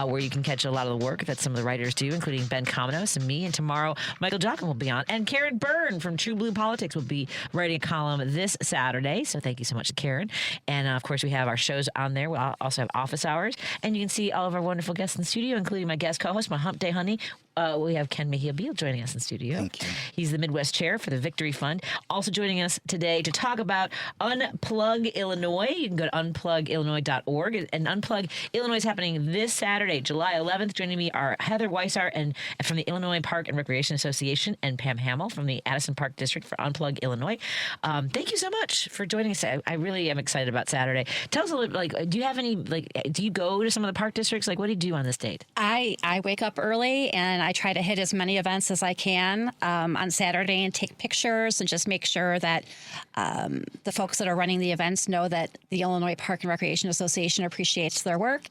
Speaker 3: where you can catch a lot of the work that some of the writers do, including Ben Cominos and me. And tomorrow, Michael Jochen will be on. And Karen Byrne from True Blue Politics will be writing a column this Saturday. So thank you so much to Karen. And, of course, we have our shows on there. We'll also have office hours. And you can see all of our wonderful guests in the studio, including my guest co-host, my Hump Day Honey. We have Ken Mejia-Beal joining us in studio.
Speaker 4: Thank you.
Speaker 3: He's the Midwest Chair for the Victory Fund. Also joining us today to talk about Unplug Illinois. You can go to unplugillinois.org. And Unplug Illinois is happening this Saturday, July 11th. Joining me are Heather Weissart and from the Illinois Park and Recreation Association and Pam Hamill from the Addison Park District for Unplug Illinois. Thank you so much for joining us. I really am excited about Saturday. Tell us a little, do you have any, do you go to some of the park districts? What do you do on this date?
Speaker 10: I wake up early and I try to hit as many events as I can on Saturday and take pictures and just make sure that the folks that are running the events know that the Illinois Park and Recreation Association appreciates their work.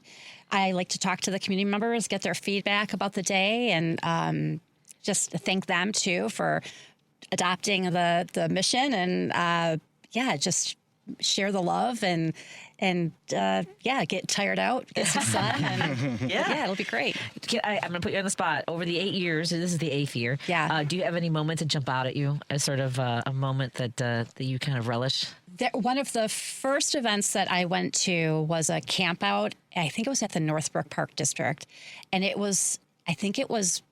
Speaker 10: I like to talk to the community members, get their feedback about the day, and just thank them too for adopting the mission and just share the love and and get tired out, get some sun, and yeah, it'll be great.
Speaker 3: I'm going to put you on the spot. Over the 8 years, this is the 8th year.
Speaker 10: Yeah.
Speaker 3: Do you have any moment that jump out at you as sort of a moment that you kind of relish?
Speaker 10: One of the first events that I went to was a camp out. I think it was at the Northbrook Park District, and I think it was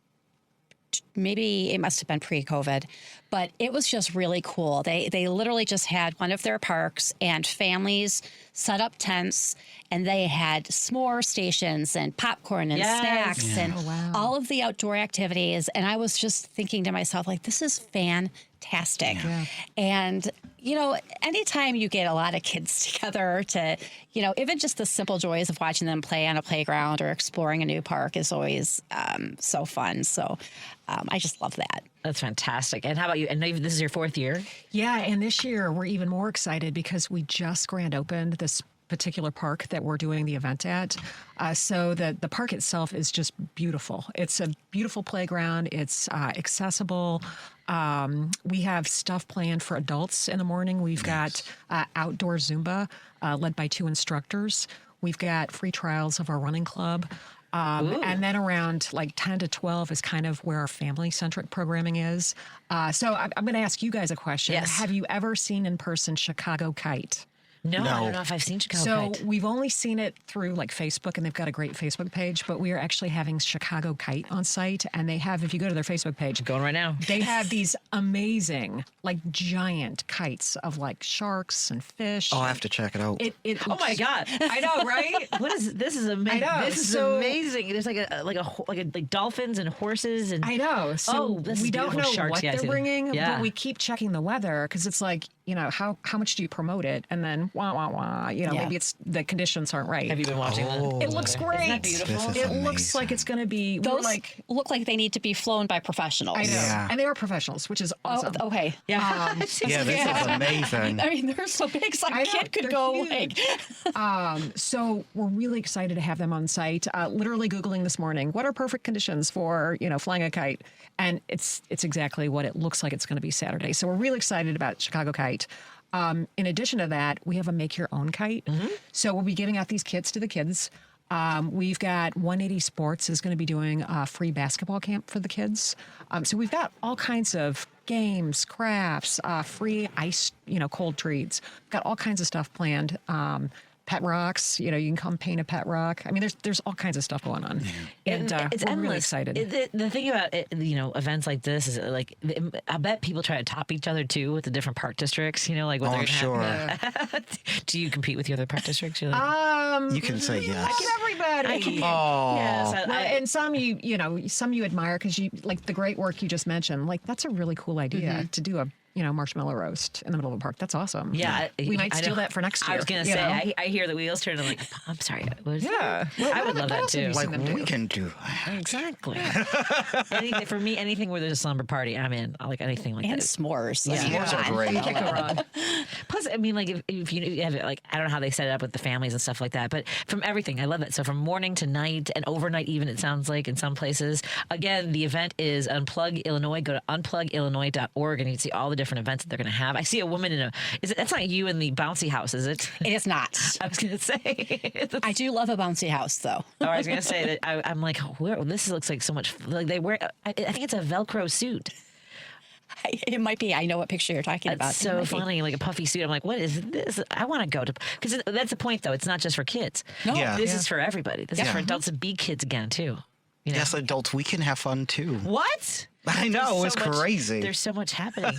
Speaker 10: maybe it must have been pre-COVID, but it was just really cool. They literally just had one of their parks and families set up tents, and they had s'more stations and popcorn and snacks and all of the outdoor activities. And I was just thinking to myself, like, this is fantastic. Yeah. And, anytime you get a lot of kids together to, even just the simple joys of watching them play on a playground or exploring a new park is always so fun. So I just love that.
Speaker 3: That's fantastic. And how about you? And this is your 4th year?
Speaker 11: Yeah, and this year we're even more excited because we just grand opened this particular park that we're doing the event at. So the park itself is just beautiful. It's a beautiful playground. It's accessible. We have stuff planned for adults in the morning. We've got outdoor Zumba led by 2 instructors. We've got free trials of our running club. And then around like 10 to 12 is kind of where our family-centric programming is. So I'm going to ask you guys a question.
Speaker 3: Yes.
Speaker 11: Have you ever seen in person Chicago Kite?
Speaker 3: No, I don't know if I've seen Chicago Kite.
Speaker 11: So we've only seen it through like Facebook, and they've got a great Facebook page, but we are actually having Chicago Kite on site, and they have, if you go to their Facebook page,
Speaker 3: I'm going right now.
Speaker 11: They have these amazing, like giant kites of like sharks and fish.
Speaker 4: Oh, I have to check it out.
Speaker 11: It
Speaker 3: Oh my God!
Speaker 11: I know, right?
Speaker 3: What is this? Is amazing.
Speaker 11: I know.
Speaker 3: This is amazing. There's like dolphins and horses and
Speaker 11: I know. So
Speaker 3: we
Speaker 11: don't know
Speaker 3: sharks.
Speaker 11: what they're bringing,
Speaker 3: Yeah.
Speaker 11: but we keep checking the weather because it's like, how much do you promote it? And then maybe it's the conditions aren't right.
Speaker 3: Have you been watching that?
Speaker 11: It looks great.
Speaker 3: Isn't that beautiful?
Speaker 11: It looks like it's going to be.
Speaker 10: Those look like they need to be flown by professionals.
Speaker 11: I know, and they are professionals, which is awesome.
Speaker 10: Oh, okay.
Speaker 3: Yeah.
Speaker 4: This is amazing.
Speaker 10: I mean, they're so big, some kid could go
Speaker 11: huge. So we're really excited to have them on site. Literally Googling this morning, what are perfect conditions for, flying a kite? And it's exactly what it looks like it's going to be Saturday. So we're really excited about Chicago Kite. In addition to that, we have a make your own kite. Mm-hmm. So we'll be giving out these kits to the kids. We've got 180 Sports is going to be doing a free basketball camp for the kids. So we've got all kinds of games, crafts, free ice, cold treats. We've got all kinds of stuff planned. Pet rocks, you can come paint a pet rock. I mean, there's all kinds of stuff going on, and
Speaker 3: it's
Speaker 11: we're
Speaker 3: endless.
Speaker 11: really excited.
Speaker 3: The thing about it, events like this is like I bet people try to top each other too with the different park districts. Like what
Speaker 4: Oh,
Speaker 3: they're
Speaker 4: I'm sure.
Speaker 3: Do you compete with the other park districts? You're
Speaker 4: You can say yes.
Speaker 11: Like everybody.
Speaker 4: Oh.
Speaker 3: Yes,
Speaker 11: And some you admire because you like the great work you just mentioned. Like that's a really cool idea to do a marshmallow roast in the middle of a park. That's awesome.
Speaker 3: Yeah,
Speaker 11: we might steal that for next year.
Speaker 3: I was gonna say I hear the wheels turn. I'm like, I'm sorry. I would love that too.
Speaker 4: Like we can do that.
Speaker 3: Exactly. For me, anything where there's a slumber party, I'm in. I like anything like
Speaker 10: and
Speaker 3: that.
Speaker 10: s'mores.
Speaker 3: Yeah.
Speaker 4: S'mores are great.
Speaker 11: You can't go wrong.
Speaker 3: Plus, I mean, like if you have like I don't know how they set it up with the families and stuff like that, but from everything, I love it. So from morning to night and overnight, even it sounds like in some places. Again, the event is Unplug Illinois. Go to unplugillinois.org and you can see all the different events that they're going to have. I see a woman in that's not you in the bouncy house, is it?
Speaker 10: It is not.
Speaker 3: I was going to say.
Speaker 10: I do love a bouncy house, though.
Speaker 3: Oh, I was going to say that I'm like, this looks like so much. Like they wear, I think it's a Velcro suit.
Speaker 10: It might be. I know what picture you're talking about.
Speaker 3: It's so funny, like a puffy suit. I'm like, what is this? I want to go to, because that's the point, though. It's not just for kids.
Speaker 10: No.
Speaker 3: This is for everybody. This is for adults to be kids again, too.
Speaker 4: Yes, adults, we can have fun too.
Speaker 3: What?
Speaker 4: I know, it's crazy.
Speaker 3: There's so much happening.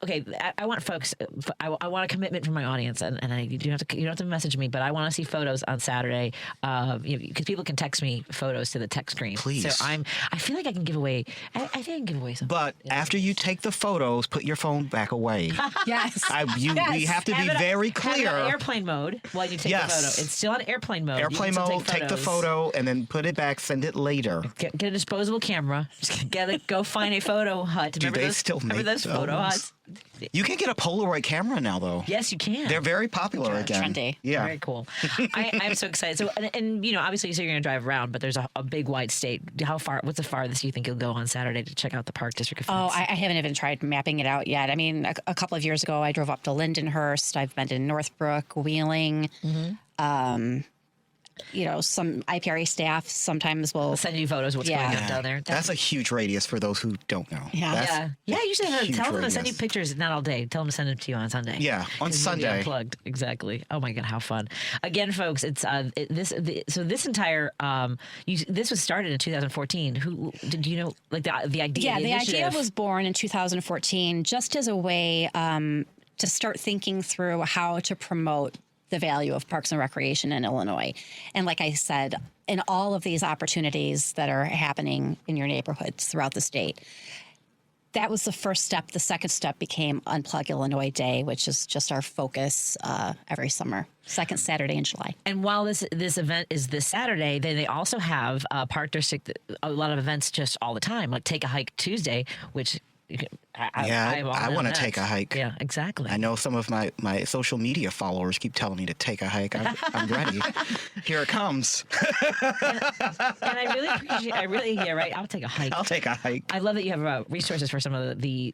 Speaker 3: Okay, I want folks. I want a commitment from my audience, and you don't have to message me, but I want to see photos on Saturday. Because people can text me photos to the text screen.
Speaker 4: Please.
Speaker 3: So I feel like I can give away. I think I can give away something.
Speaker 4: But after you take the photos, put your phone back away.
Speaker 10: Yes.
Speaker 4: We have to be very clear.
Speaker 3: Have it on airplane mode while you take the photo. It's still on airplane mode.
Speaker 4: Airplane mode. Take the photo and then put it back. Send it later.
Speaker 3: Get a disposable camera. Just get together, go find a photo hut.
Speaker 4: Do they still make
Speaker 3: those photo huts?
Speaker 4: You can get a Polaroid camera now, though.
Speaker 3: Yes, you can.
Speaker 4: They're very popular again.
Speaker 10: Trendy.
Speaker 4: Yeah.
Speaker 3: Very cool. I'm so excited. So, and you know, obviously, you say you're going to drive around, but there's a big wide state. What's the farthest you think you'll go on Saturday to check out the Park District events?
Speaker 10: Oh, I haven't even tried mapping it out yet. I mean, a couple of years ago, I drove up to Lindenhurst. I've been to Northbrook, Wheeling. You know, some IPRA staff sometimes will
Speaker 3: send you photos of what's going on down there.
Speaker 4: That's a huge radius for those who don't know.
Speaker 3: Yeah. You should tell them to send you pictures, not all day. Tell them to send them to you on Sunday.
Speaker 4: Yeah, on Sunday.
Speaker 3: Unplugged. Exactly. Oh my God, how fun. Again, folks, it's this entire this was started in 2014. Who did you know, like the idea?
Speaker 10: Yeah, the
Speaker 3: initiative?
Speaker 10: idea was born in 2014 just as a way to start thinking through how to promote the value of parks and recreation in Illinois. And like I said, in all of these opportunities that are happening in your neighborhoods throughout the state, that was the first step. The second step became Unplug Illinois Day, which is just our focus every summer, second Saturday in July.
Speaker 3: And while this event is this Saturday, they also have Park District, a lot of events just all the time, like Take a Hike Tuesday, which...
Speaker 4: I want to take a hike.
Speaker 3: Yeah, exactly.
Speaker 4: I know some of my social media followers keep telling me to take a hike. I'm ready. Here it comes.
Speaker 3: And I really appreciate. Yeah, right. I'll take a hike.
Speaker 4: I'll take a hike.
Speaker 3: I love that you have resources for some of the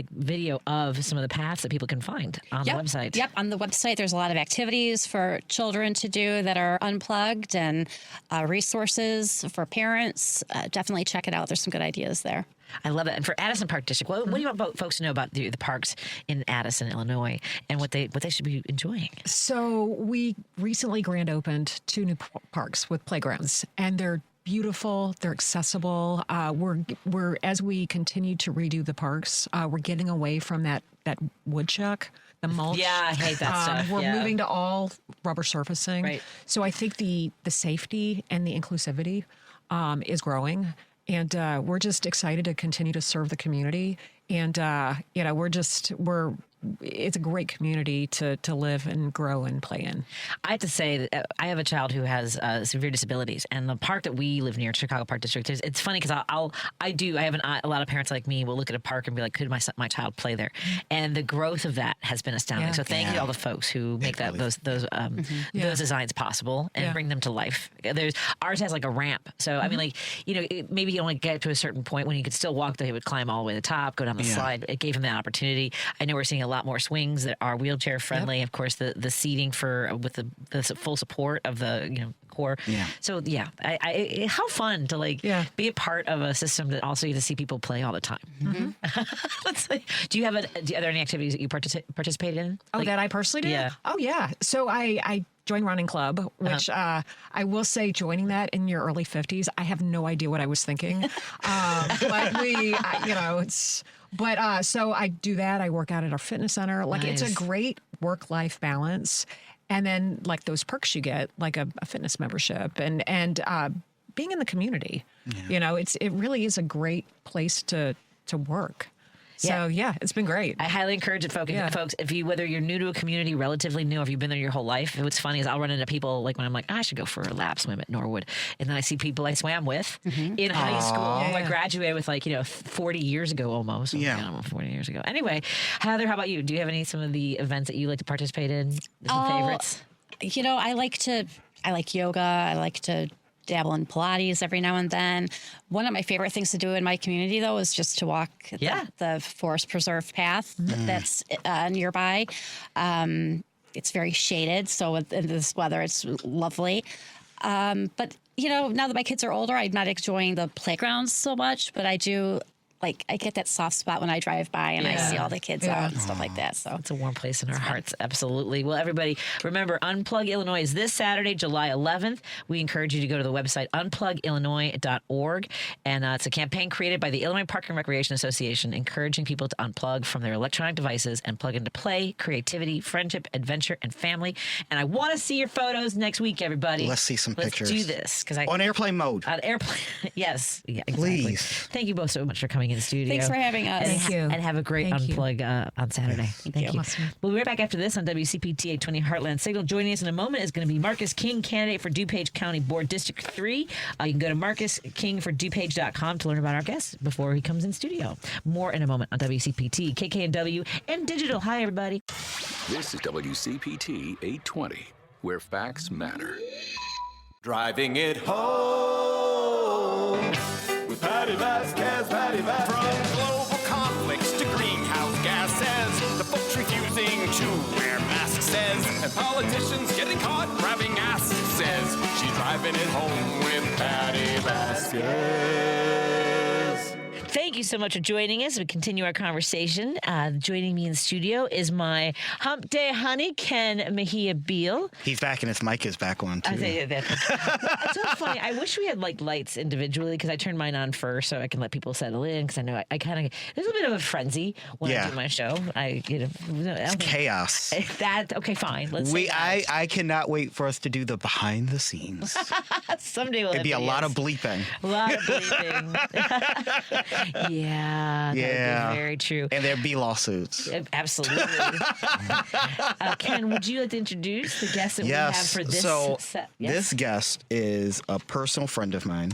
Speaker 3: video of some of the paths that people can find on the website.
Speaker 10: Yep, on the website there's a lot of activities for children to do that are unplugged and resources for parents. Definitely check it out. There's some good ideas there.
Speaker 3: I love it. And for Addison Park District, what do you want folks to know about the parks in Addison, Illinois, and what they should be enjoying?
Speaker 11: So we recently grand opened 2 new parks with playgrounds, and they're beautiful. They're accessible. We're as we continue to redo the parks, we're getting away from that woodchuck, the mulch.
Speaker 3: Yeah, I hate that stuff.
Speaker 11: We're moving to all rubber surfacing.
Speaker 3: Right.
Speaker 11: So I think the safety and the inclusivity is growing. And we're just excited to continue to serve the community. And, it's a great community to live and grow and play in.
Speaker 3: I have to say that I have a child who has severe disabilities, and the park that we live near, Chicago Park District, it's funny because I have a lot of parents like me will look at a park and be like, could my child play there? And the growth of that has been astounding.
Speaker 11: Yeah.
Speaker 3: So thank you to all the folks who make those designs possible and bring them to life. Ours has like a ramp. So I mean, like, you know, maybe you only get to a certain point when you could still walk, though he would climb all the way to the top, go down the slide. It gave him that opportunity. I know we're seeing a lot more swings that are wheelchair friendly. Of course, the seating with the full support of the core. Yeah. So how fun to be a part of a system that also you get to see people play all the time. Let's say, are there any activities that you participate in?
Speaker 11: Oh, that I personally did?
Speaker 3: Yeah.
Speaker 11: Oh yeah. So I joined running club, which I will say, joining that in your early 50s, I have no idea what I was thinking. But so I do that. I work out at our fitness center. Like, it's a great work-life balance. And then like those perks you get, like a fitness membership and being in the community, it really is a great place to work. So it's been great.
Speaker 3: I highly encourage it, folks. Whether you're new to a community, relatively new, or if you've been there your whole life, what's funny is I'll run into people like when I'm like, I should go for a lap swim at Norwood, and then I see people I swam with in high school. I graduated with 40 years ago almost. 40 years ago. Anyway, Heather, how about you? Do you have some of the events that you like to participate in? Some favorites?
Speaker 10: I like yoga. I like to dabble in Pilates every now and then. One of my favorite things to do in my community, though, is just to walk the Forest Preserve path that's nearby. It's very shaded, so in this weather, it's lovely. But, now that my kids are older, I'm not enjoying the playgrounds so much, but I do... I get that soft spot when I drive by and I see all the kids out and stuff like that. So
Speaker 3: it's a warm place in our hearts. Absolutely. Well, everybody, remember, Unplug Illinois is this Saturday, July 11th. We encourage you to go to the website unplugillinois.org. And it's a campaign created by the Illinois Park and Recreation Association, encouraging people to unplug from their electronic devices and plug into play, creativity, friendship, adventure, and family. And I want to see your photos next week, everybody.
Speaker 4: Let's see some pictures.
Speaker 3: Let's do this.
Speaker 4: On airplane mode.
Speaker 3: On airplane. Yes. Yeah, exactly.
Speaker 4: Please.
Speaker 3: Thank you both so much for coming in the studio.
Speaker 10: Thanks for having us.
Speaker 3: And
Speaker 11: Thank you.
Speaker 3: And have a great
Speaker 11: Thank you.
Speaker 3: unplug on Saturday. Thank you.
Speaker 11: Awesome.
Speaker 3: We'll be right back after this on WCPT 820 Heartland Signal. Joining us in a moment is going to be Marcus King, candidate for DuPage County Board District 3. You can go to marcuskingfordupage.com to learn about our guest before he comes in studio. More in a moment on WCPT, KKNW, and digital. Hi, everybody.
Speaker 5: This is WCPT 820, where facts matter.
Speaker 1: Driving it home with Patti Vasquez, Patti Vasquez.
Speaker 2: From global conflicts to greenhouse gases, the folks refusing to wear masks says, and politicians getting caught grabbing ass says, she's driving it home with Patti Vasquez.
Speaker 3: Thank you so much for joining us. We continue our conversation. Joining me in the studio is my hump day honey, Ken Mejia-Beal.
Speaker 4: He's back and his mic is back on, too.
Speaker 3: It's so funny. I wish we had like lights individually because I turned mine on first so I can let people settle in because I know I kind of there's a bit of a frenzy when I do my show.
Speaker 4: It's chaos.
Speaker 3: Okay, fine. Let's say that.
Speaker 4: I cannot wait for us to do the behind the scenes.
Speaker 3: Someday we'll
Speaker 4: It'd be a lot of bleeping.
Speaker 3: A lot of bleeping. Yeah, that would be very true.
Speaker 4: And there'd be lawsuits.
Speaker 3: Absolutely. Ken, would you like to introduce the guest that we have for this set? Yes.
Speaker 4: This guest is a personal friend of mine.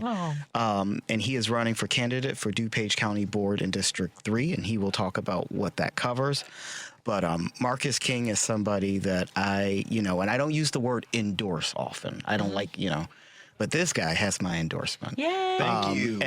Speaker 4: And he is running for candidate for DuPage County Board in District 3, and he will talk about what that covers. But Marcus King is somebody that and I don't use the word endorse often. I don't but this guy has my endorsement.
Speaker 3: Yay!
Speaker 12: Thank you.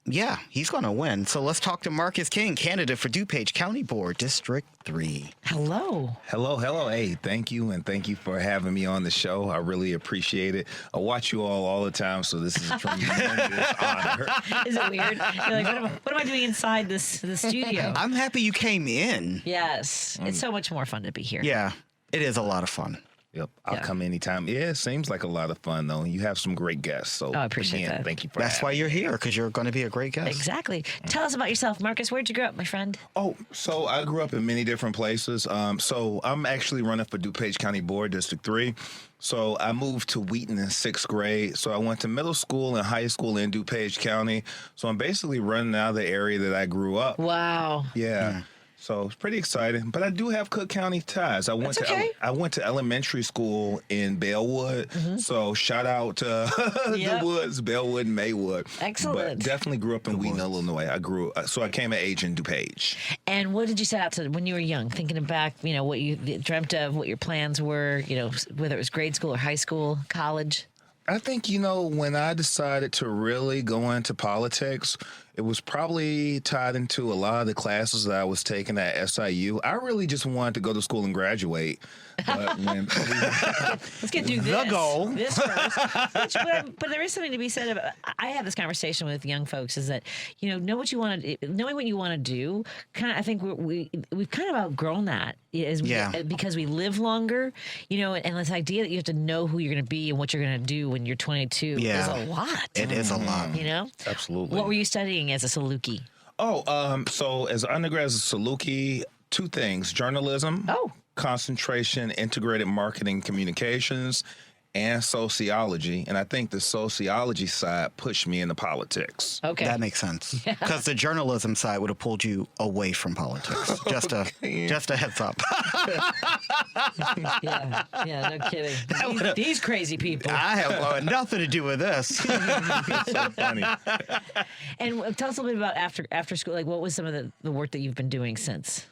Speaker 4: Yeah, he's going to win. So let's talk to Marcus King, candidate for DuPage County Board, District 3.
Speaker 3: Hello.
Speaker 12: Hello. Hey, thank you, and thank you for having me on the show. I really appreciate it. I watch you all the time, so this is a tremendous honor.
Speaker 3: Is it weird? You're like, what am I doing inside the studio?
Speaker 4: I'm happy you came in.
Speaker 3: Yes. It's so much more fun to be here.
Speaker 4: Yeah, it is a lot of fun.
Speaker 12: Yep, I'll come anytime. Yeah, it seems like a lot of fun, though. You have some great guests. So
Speaker 3: I appreciate that.
Speaker 12: Thank you for
Speaker 4: That's why you're here, because you're going to be a great guest.
Speaker 3: Exactly. Tell us about yourself, Marcus. Where'd you grow up, my friend?
Speaker 12: Oh, so I grew up in many different places. So I'm actually running for DuPage County Board, District 3. So I moved to Wheaton in 6th grade. So I went to middle school and high school in DuPage County. So I'm basically running out of the area that I grew up.
Speaker 3: Wow.
Speaker 12: Yeah. So it's pretty exciting, but I do have Cook County ties. I went to elementary school in Bellwood, so shout out to the Woods, Bellwood, and Maywood.
Speaker 3: Excellent.
Speaker 12: But definitely grew up in Wheaton, Illinois. I came of age in DuPage.
Speaker 3: And what did you set out to when you were young? Thinking back, what you dreamt of, what your plans were, whether it was grade school or high school, college.
Speaker 12: I think, when I decided to really go into politics, it was probably tied into a lot of the classes that I was taking at SIU. I really just wanted to go to school and graduate. But
Speaker 3: let's get through this.
Speaker 4: The goal.
Speaker 3: This first. But there is something to be said about. I have this conversation with young folks. Is that knowing what you want to do. I think we've kind of outgrown that. Because we live longer. And this idea that you have to know who you're going to be and what you're going to do when you're 22 is a lot.
Speaker 4: It is a lot.
Speaker 12: Absolutely.
Speaker 3: What were you studying as a Saluki?
Speaker 12: So as an undergrad, as a Saluki, 2 things: journalism. Concentration, integrated marketing communications, and sociology. And I think the sociology side pushed me into politics.
Speaker 3: Okay.
Speaker 4: That makes sense. Because the journalism side would have pulled you away from politics. Just a heads up.
Speaker 3: Yeah, no kidding. These crazy people.
Speaker 4: I have nothing to do with this.
Speaker 12: It's so funny.
Speaker 3: And tell us a little bit about after school. Like, what was some of the work that you've been doing since?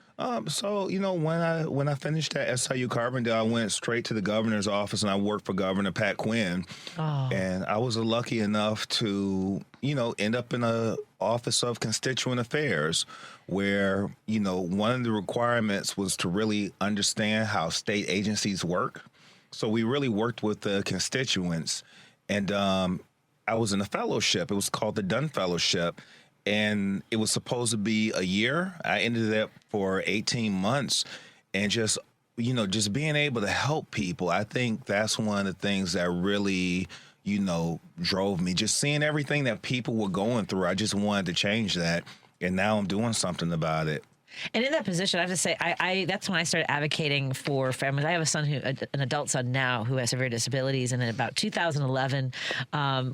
Speaker 12: So when I finished at SIU Carbondale, I went straight to the governor's office and I worked for Governor Pat Quinn. And I was lucky enough to, end up in a office of constituent affairs where, one of the requirements was to really understand how state agencies work. So we really worked with the constituents, and I was in a fellowship. It was called the Dunn Fellowship. And it was supposed to be a year. I ended up for 18 months, and just being able to help people. I think that's one of the things that really, drove me. Just seeing everything that people were going through. I just wanted to change that. And now I'm doing something about it.
Speaker 3: And in that position, I have to say, I that's when I started advocating for families. I have a son an adult son now who has severe disabilities. And in about 2011,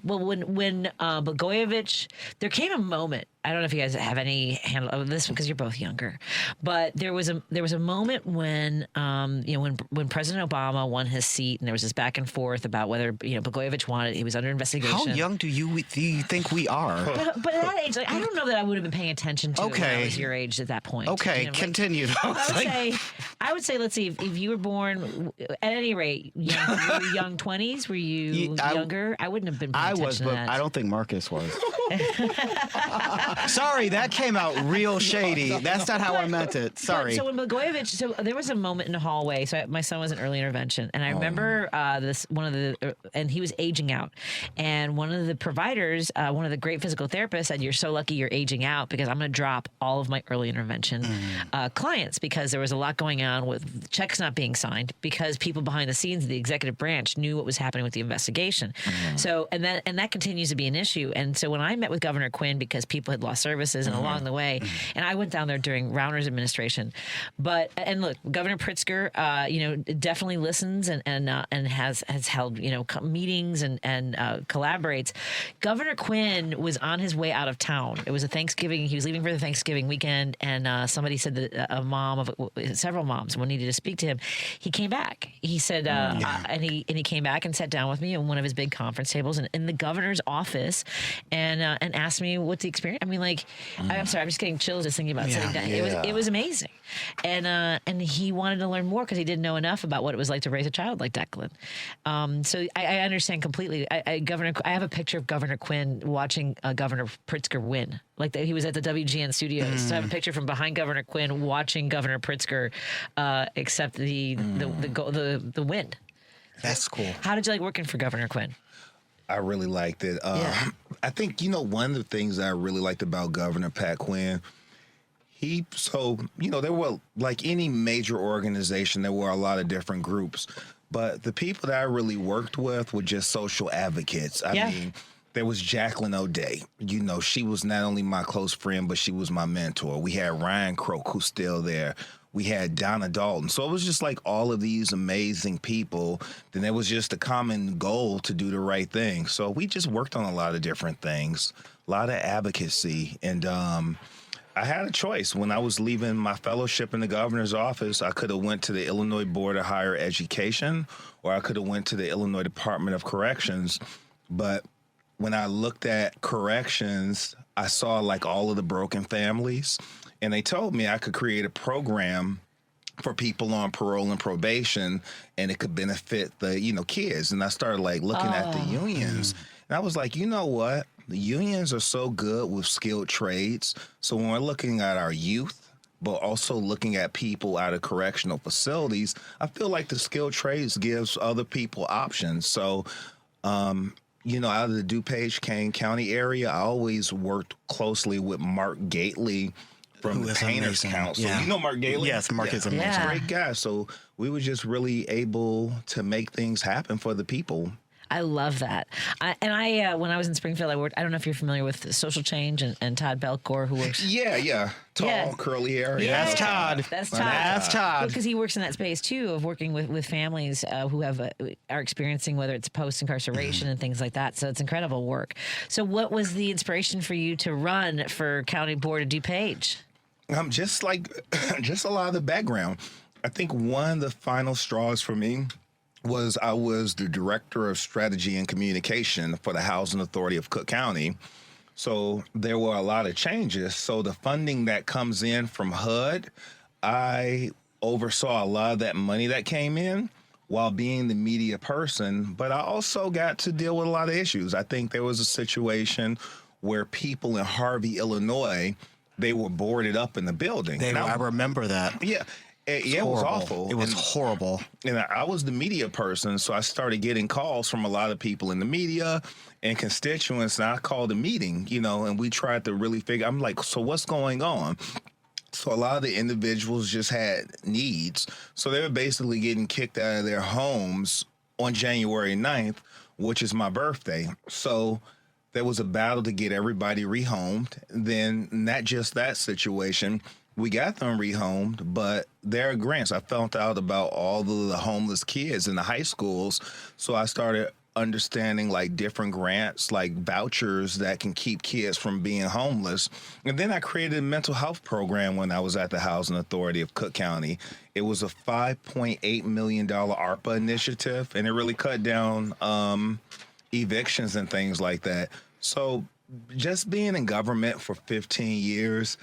Speaker 3: when Blagojevich, there came a moment. I don't know if you guys have any handle of this because you're both younger, but there was a moment when when President Obama won his seat and there was this back and forth about whether Blagojevich he was under investigation.
Speaker 4: How young do you think we are?
Speaker 3: But at that age, like, I don't know that I would have been paying attention to it when I was your age at that point.
Speaker 4: Okay, continue.
Speaker 3: I would say, let's see, if you were born at any rate, young 20s, were you younger? I wouldn't have been paying attention to that.
Speaker 4: I don't think Marcus was. Sorry, that came out real shady. That's not how I meant it. Sorry.
Speaker 3: So when Blagojevich, there was a moment in the hallway. So my son was in early intervention, and I remember and he was aging out, and one of the providers, one of the great physical therapists, said, "You're so lucky you're aging out because I'm going to drop all of my early intervention clients because there was a lot going on with checks not being signed because people behind the scenes of the executive branch knew what was happening with the investigation." So and that continues to be an issue. And so when I met with Governor Quinn, because people had lost services and along the way, and I went down there during Rauner's administration, and look, Governor Pritzker, definitely listens and has held meetings and collaborates. Governor Quinn was on his way out of town. It was a Thanksgiving. He was leaving for the Thanksgiving weekend, and somebody said that a mom of several moms needed to speak to him. He came back. He said, and he came back and sat down with me on one of his big conference tables in the governor's office, and asked me what's the experience. I mean, I'm sorry, I'm just getting chills just thinking about sitting down. It was amazing, and he wanted to learn more because he didn't know enough about what it was like to raise a child like Declan. So I understand completely. I have a picture of Governor Quinn watching Governor Pritzker win. He was at the WGN studios. So I have a picture from behind Governor Quinn watching Governor Pritzker accept the win.
Speaker 4: That's cool.
Speaker 3: There you like working for Governor Quinn?
Speaker 12: I really liked it. I think, one of the things I really liked about Governor Pat Quinn, there were, like any major organization, there were a lot of different groups. But the people that I really worked with were just social advocates. I mean, there was Jacqueline O'Day. She was not only my close friend, but she was my mentor. We had Ryan Croak, who's still there. We had Donna Dalton. So it was just like all of these amazing people. Then there was just a common goal to do the right thing. So we just worked on a lot of different things, a lot of advocacy. And I had a choice. When I was leaving my fellowship in the governor's office, I could have went to the Illinois Board of Higher Education, or I could have went to the Illinois Department of Corrections. But when I looked at corrections, I saw all of the broken families. And they told me I could create a program for people on parole and probation, and it could benefit the, kids. And I started looking at the unions. And I was like, you know what? The unions are so good with skilled trades. So when we're looking at our youth, but also looking at people out of correctional facilities, I feel like the skilled trades gives other people options. So, out of the DuPage, Kane County area, I always worked closely with Mark Gately from the Painters Council.
Speaker 4: Yeah.
Speaker 12: You know Mark Gately?
Speaker 4: Yes, Mark is amazing.
Speaker 12: He's a great guy. So we were just really able to make things happen for the people.
Speaker 3: I love that. When I was in Springfield, I don't know if you're familiar with Social Change and Todd Belcourt, who works.
Speaker 12: Yeah. Tall, curly hair.
Speaker 3: Yeah.
Speaker 4: That's Todd.
Speaker 3: That's Todd. Because he works in that space too, of working with families who are experiencing whether it's post incarceration and things like that. So it's incredible work. So what was the inspiration for you to run for County Board of DuPage?
Speaker 12: Just a lot of the background. I think one of the final straws for me was I was the director of strategy and communication for the Housing Authority of Cook County. So there were a lot of changes. So the funding that comes in from HUD, I oversaw a lot of that money that came in while being the media person, but I also got to deal with a lot of issues. I think there was a situation where people in Harvey, Illinois, they were boarded up in the building.
Speaker 4: I remember that.
Speaker 12: Yeah. It was awful.
Speaker 4: It was horrible.
Speaker 12: And I was the media person, so I started getting calls from a lot of people in the media and constituents, and I called a meeting, and we tried to really I'm like, so what's going on? So a lot of the individuals just had needs. So they were basically getting kicked out of their homes on January 9th, which is my birthday. So there was a battle to get everybody rehomed. Then not just that situation, we got them rehomed, but there are grants. I found out about all the homeless kids in the high schools, so I started understanding like different grants, like vouchers that can keep kids from being homeless. And then I created a mental health program when I was at the Housing Authority of Cook County. It was a $5.8 million ARPA initiative, and it really cut down evictions and things like that. So just being in government for 15 years,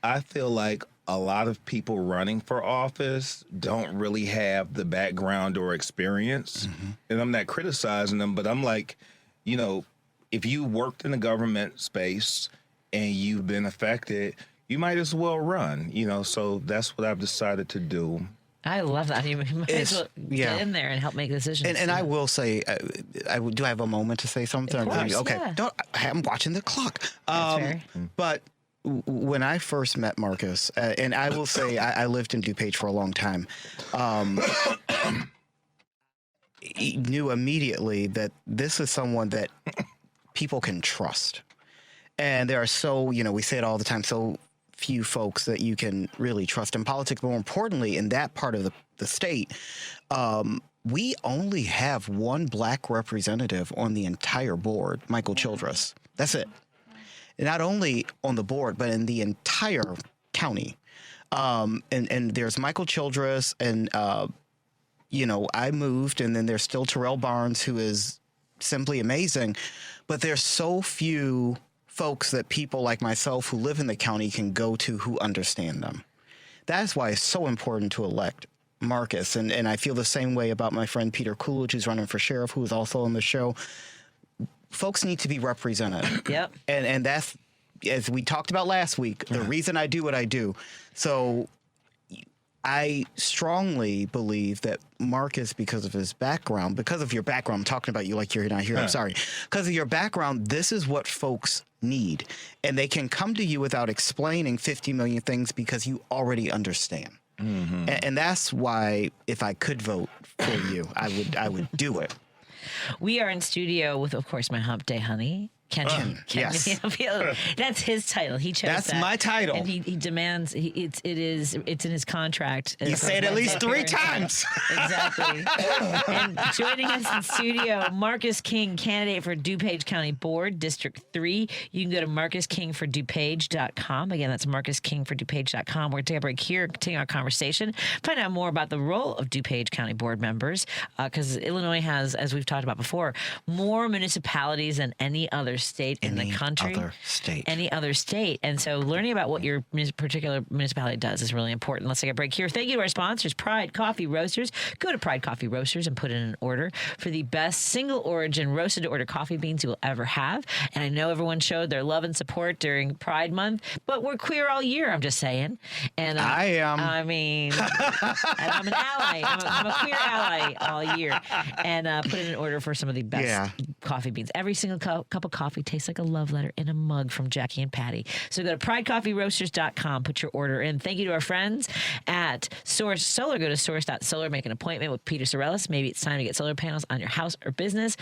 Speaker 12: I feel like a lot of people running for office don't really have the background or experience. And I'm not criticizing them, but I'm like, you know, if you worked in the government space and you've been affected, you might as well run, you know, so that's what I've decided to do.
Speaker 3: I love that. You might as well get in there and help make decisions.
Speaker 4: And I will say, do I have a moment to say something?
Speaker 3: Of course,
Speaker 4: okay.
Speaker 3: yeah.
Speaker 4: I'm watching the clock.
Speaker 3: That's fair.
Speaker 4: But when I first met Marcus, and I will say I lived in DuPage for a long time, he knew immediately that this is someone that people can trust. And there are we say it all the time, so few folks that you can really trust in politics. More importantly, in that part of the state, we only have one black representative on the entire board, Michael Childress. That's it. Not only on the board, but in the entire county. And there's Michael Childress, and, I moved, and then there's still Terrell Barnes, who is simply amazing. But there's so few folks that people like myself who live in the county can go to who understand them. That's why it's so important to elect Marcus. And I feel the same way about my friend Peter Coolidge, who's running for sheriff, who is also on the show. Folks need to be represented.
Speaker 3: Yep.
Speaker 4: And that's, as we talked about last week, the reason I do what I do. So I strongly believe that Marcus, because of his background, because of your background, I'm talking about you like you're not here, I'm sorry. Because of your background, this is what folks need. And they can come to you without explaining 50 million things because you already understand. And that's why, if I could vote for you, I would do it.
Speaker 3: We are in studio with, of course, my hump day honey, Ken Mejia-Beal. That's his title. He chose
Speaker 4: That's
Speaker 3: that.
Speaker 4: my title.
Speaker 3: And he demands, it's in his contract.
Speaker 4: He said at least 3 times.
Speaker 3: Exactly. And joining us in studio, Marcus King, candidate for DuPage County Board, District 3. You can go to marcuskingfordupage.com. Again, that's marcuskingfordupage.com. We're going to take a break here, continue our conversation, find out more about the role of DuPage County Board members, because Illinois has, as we've talked about before, more municipalities than any other state in the country. Any other state. And so learning about what your particular municipality does is really important. Let's take a break here. Thank you to our sponsors, Pride Coffee Roasters. Go to Pride Coffee Roasters and put in an order for the best single origin roasted to order coffee beans you will ever have. And I know everyone showed their love and support during Pride Month, but we're queer all year, I'm just saying. And
Speaker 4: I am.
Speaker 3: I mean, I'm an ally. I'm a queer ally all year. And put in an order for some of the best coffee beans. Every single cup of coffee tastes like a love letter in a mug from Jackie and Patty. So go to pridecoffeeroasters.com, put your order in. Thank you to our friends at Source Solar. Go to source.solar, make an appointment with Peter Sorellis. Maybe it's time to get solar panels on your house or business.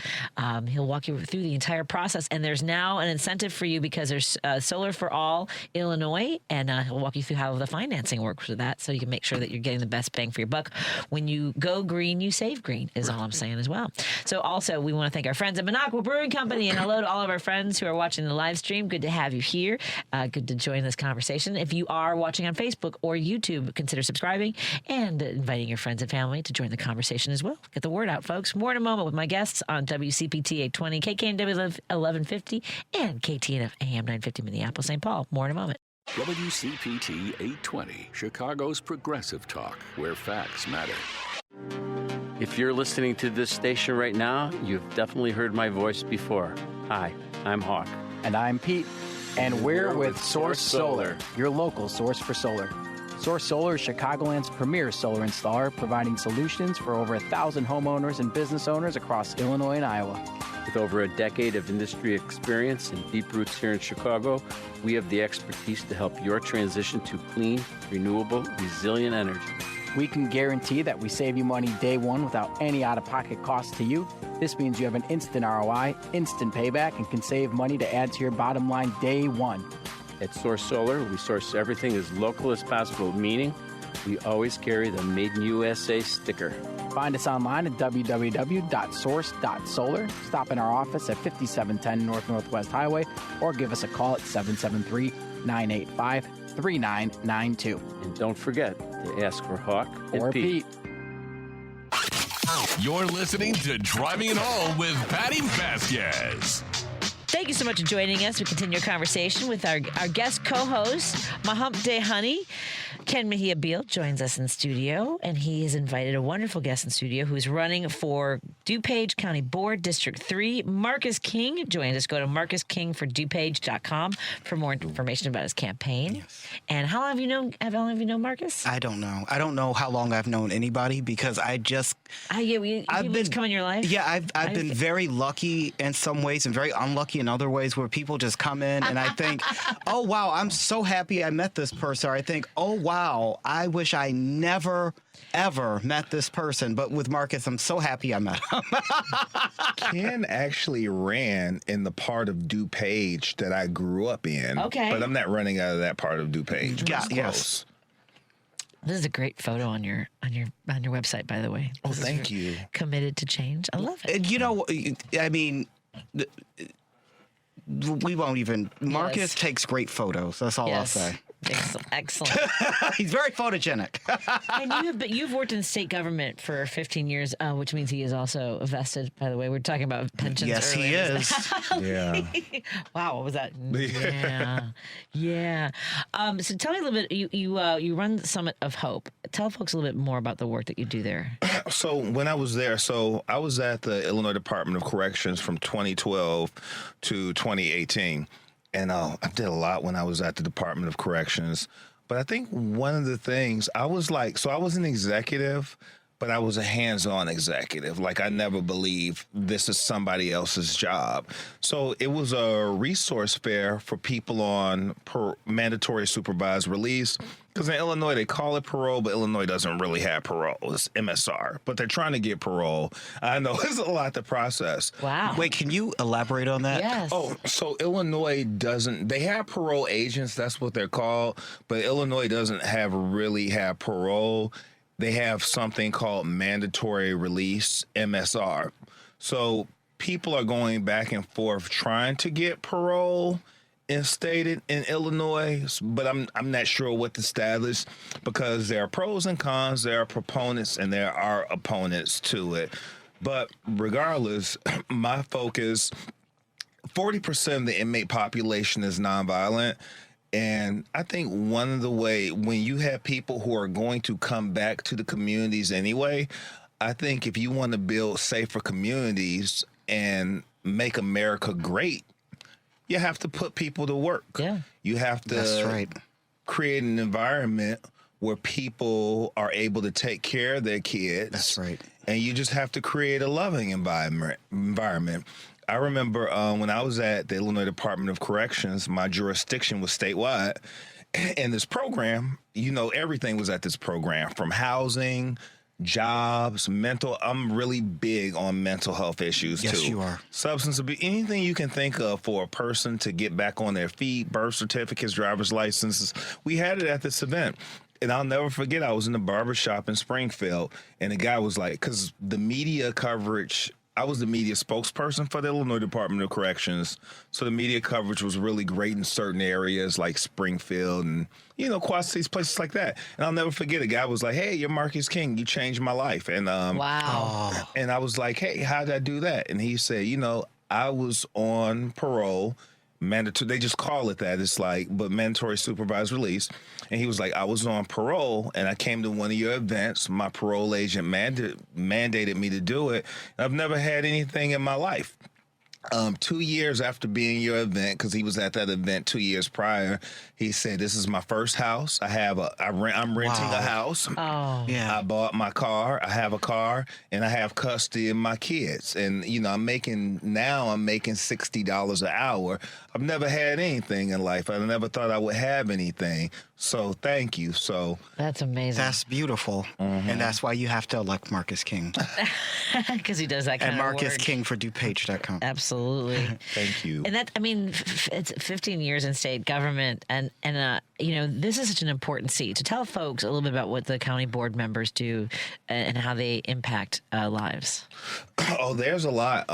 Speaker 3: He'll walk you through the entire process. And there's now an incentive for you because there's Solar for All Illinois, and he'll walk you through how the financing works with that, so you can make sure that you're getting the best bang for your buck. When you go green, you save green, is all I'm saying as well. So also, we want to thank our friends at Minocqua Brewing Company, and hello to all of our friends who are watching the live stream. Good to have you here. Good to join this conversation. If you are watching on Facebook or YouTube, consider subscribing and inviting your friends and family to join the conversation as well. Get the word out, folks. More in a moment with my guests on WCPT 820, KKNW 1150, and KTNF AM 950 Minneapolis, St. Paul. More in a moment.
Speaker 5: WCPT 820, Chicago's progressive talk, where facts matter.
Speaker 8: If you're listening to this station right now, you've definitely heard my voice before. Hi, I'm Hawk.
Speaker 9: And I'm Pete. And we're with Source Solar, your local source for solar. Source Solar is Chicagoland's premier solar installer, providing solutions for over 1,000 homeowners and business owners across Illinois and Iowa.
Speaker 8: With over a decade of industry experience and deep roots here in Chicago, we have the expertise to help your transition to clean, renewable, resilient energy.
Speaker 9: We can guarantee that we save you money day one without any out-of-pocket costs to you. This means you have an instant ROI, instant payback, and can save money to add to your bottom line day one.
Speaker 8: At Source Solar, we source everything as local as possible, meaning we always carry the Made in USA sticker.
Speaker 9: Find us online at www.source.solar. Stop in our office at 5710 North Northwest Highway or give us a call at 773-985-3992.
Speaker 8: And don't forget to ask for Hawk
Speaker 9: Or
Speaker 8: and Pete.
Speaker 6: You're listening to Driving It Home with Patti Vasquez.
Speaker 3: Thank you so much for joining us. We continue our conversation with our guest co-host, my Hump Day Honey. Ken Mejia-Beal joins us in studio, and he has invited a wonderful guest in studio who's running for DuPage County Board, District 3. Marcus King joins us. Go to marcuskingfordupage.com for more information about his campaign.
Speaker 4: Yes.
Speaker 3: And how long have you known Marcus?
Speaker 4: I don't know. I don't know how long I've known anybody because I've been
Speaker 3: come in your life.
Speaker 4: Yeah, I've been very lucky in some ways and very unlucky in other ways where people just come in and I think, oh wow, I'm so happy I met this person. Or I think, oh wow, I wish I never ever met this person. But with Marcus, I'm so happy I met him.
Speaker 12: Ken actually ran in the part of DuPage that I grew up in.
Speaker 3: Okay.
Speaker 12: But I'm not running out of that part of DuPage.
Speaker 4: Yeah,
Speaker 12: It's close.
Speaker 3: This is a great photo on your website, by the way.
Speaker 12: Oh,
Speaker 3: This is
Speaker 12: thank you.
Speaker 3: Committed to change. I love it.
Speaker 4: You know, I mean, we won't even. Marcus takes great photos. That's all I'll say.
Speaker 3: Excellent.
Speaker 4: He's very photogenic.
Speaker 3: And you've worked in state government for 15 years, which means he is also vested, by the way. We're talking about pensions
Speaker 4: Yes, he
Speaker 3: earlier.
Speaker 4: is.
Speaker 12: Yeah.
Speaker 3: Wow, what was that? Yeah. So tell me a little bit, you run the Summit of Hope. Tell folks a little bit more about the work that you do there.
Speaker 12: So when I was there, I was at the Illinois Department of Corrections from 2012 to 2018. And I did a lot when I was at the Department of Corrections. But I think one of the things, I was an executive, but I was a hands-on executive. Like I never believed this is somebody else's job. So it was a resource fair for people on mandatory supervised release. Because in Illinois, they call it parole, but Illinois doesn't really have parole. It's MSR, but they're trying to get parole. I know it's a lot to process.
Speaker 3: Wow.
Speaker 4: Wait, can you elaborate on that?
Speaker 3: Yes.
Speaker 12: Oh, so Illinois they have parole agents, that's what they're called, but Illinois doesn't really have parole. They have something called mandatory release, MSR. So people are going back and forth trying to get parole instated in Illinois, but I'm not sure what the status, because there are pros and cons, there are proponents and there are opponents to it. But regardless, my focus, 40% of the inmate population is nonviolent. And I think one of the way, when you have people who are going to come back to the communities anyway, I think if you want to build safer communities and make America great, you have to put people to work.
Speaker 3: Yeah.
Speaker 12: You have to create an environment where people are able to take care of their kids.
Speaker 4: That's right.
Speaker 12: And you just have to create a loving environment. I remember when I was at the Illinois Department of Corrections, my jurisdiction was statewide. And this program, everything was at this program, from housing, jobs, I'm really big on mental health issues, too.
Speaker 4: Yes, you are.
Speaker 12: Substance abuse, anything you can think of for a person to get back on their feet, birth certificates, driver's licenses. We had it at this event. And I'll never forget, I was in the barbershop in Springfield, and the guy was like, because the media coverage, I was the media spokesperson for the Illinois Department of Corrections. So the media coverage was really great in certain areas like Springfield and, Quad Cities, places like that. And I'll never forget, a guy was like, hey, you're Marcus King. You changed my life. And
Speaker 3: wow.
Speaker 12: And I was like, hey, how did I do that? And he said, I was on parole. Mandatory, they just call it that. It's but mandatory supervised release. And he was like, I was on parole and I came to one of your events. My parole agent mandated me to do it. And I've never had anything in my life. 2 years after being your event, because he was at that event 2 years prior, he said, this is my first house. I'm renting a house.
Speaker 3: Oh.
Speaker 4: Yeah.
Speaker 12: I bought my car. I have a car, and I have custody of my kids. And, I'm making $60 an hour. I've never had anything in life. I never thought I would have anything. So thank you. So
Speaker 3: that's amazing.
Speaker 4: That's beautiful. Mm-hmm. And that's why you have to elect Marcus King.
Speaker 3: Because he does that kind
Speaker 4: of work. And Marcus
Speaker 3: work.
Speaker 4: King for DuPage.com.
Speaker 3: Absolutely. Absolutely.
Speaker 12: Thank you.
Speaker 3: And that, I mean, it's 15 years in state government, and you know, this is such an important seat. To tell folks a little bit about what the county board members do and how they impact lives.
Speaker 12: Oh, there's a lot.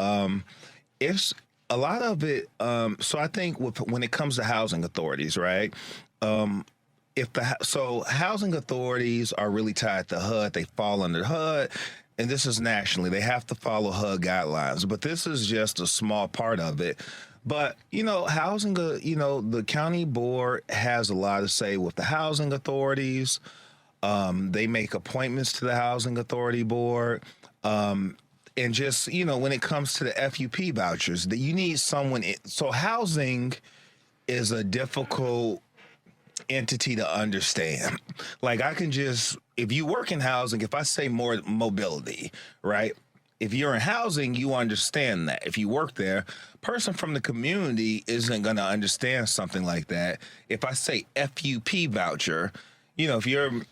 Speaker 12: It's a lot of it. So I think when it comes to housing authorities, right? So housing authorities are really tied to HUD. They fall under HUD. And this is nationally. They have to follow HUD guidelines, but this is just a small part of it. But, you know, the county board has a lot to say with the housing authorities. They make appointments to the housing authority board. And just, you know, when it comes to the FUP vouchers, that you need someone. So housing is a difficult entity to understand. Like if you work in housing, if I say more mobility, right? If you're in housing, you understand that. If you work there, person from the community isn't going to understand something like that. If I say FUP voucher, you know, if you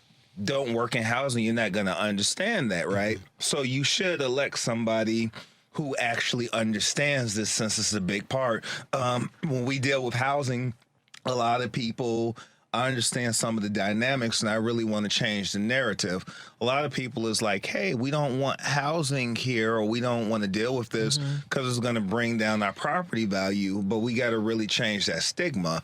Speaker 12: don't work in housing, you're not going to understand that, right? So you should elect somebody who actually understands this, since it's a big part. When we deal with housing, a lot of people, I understand some of the dynamics, and I really want to change the narrative. A lot of people is like, hey, we don't want housing here, or we don't want to deal with this because it's going to bring down our property value, but we got to really change that stigma.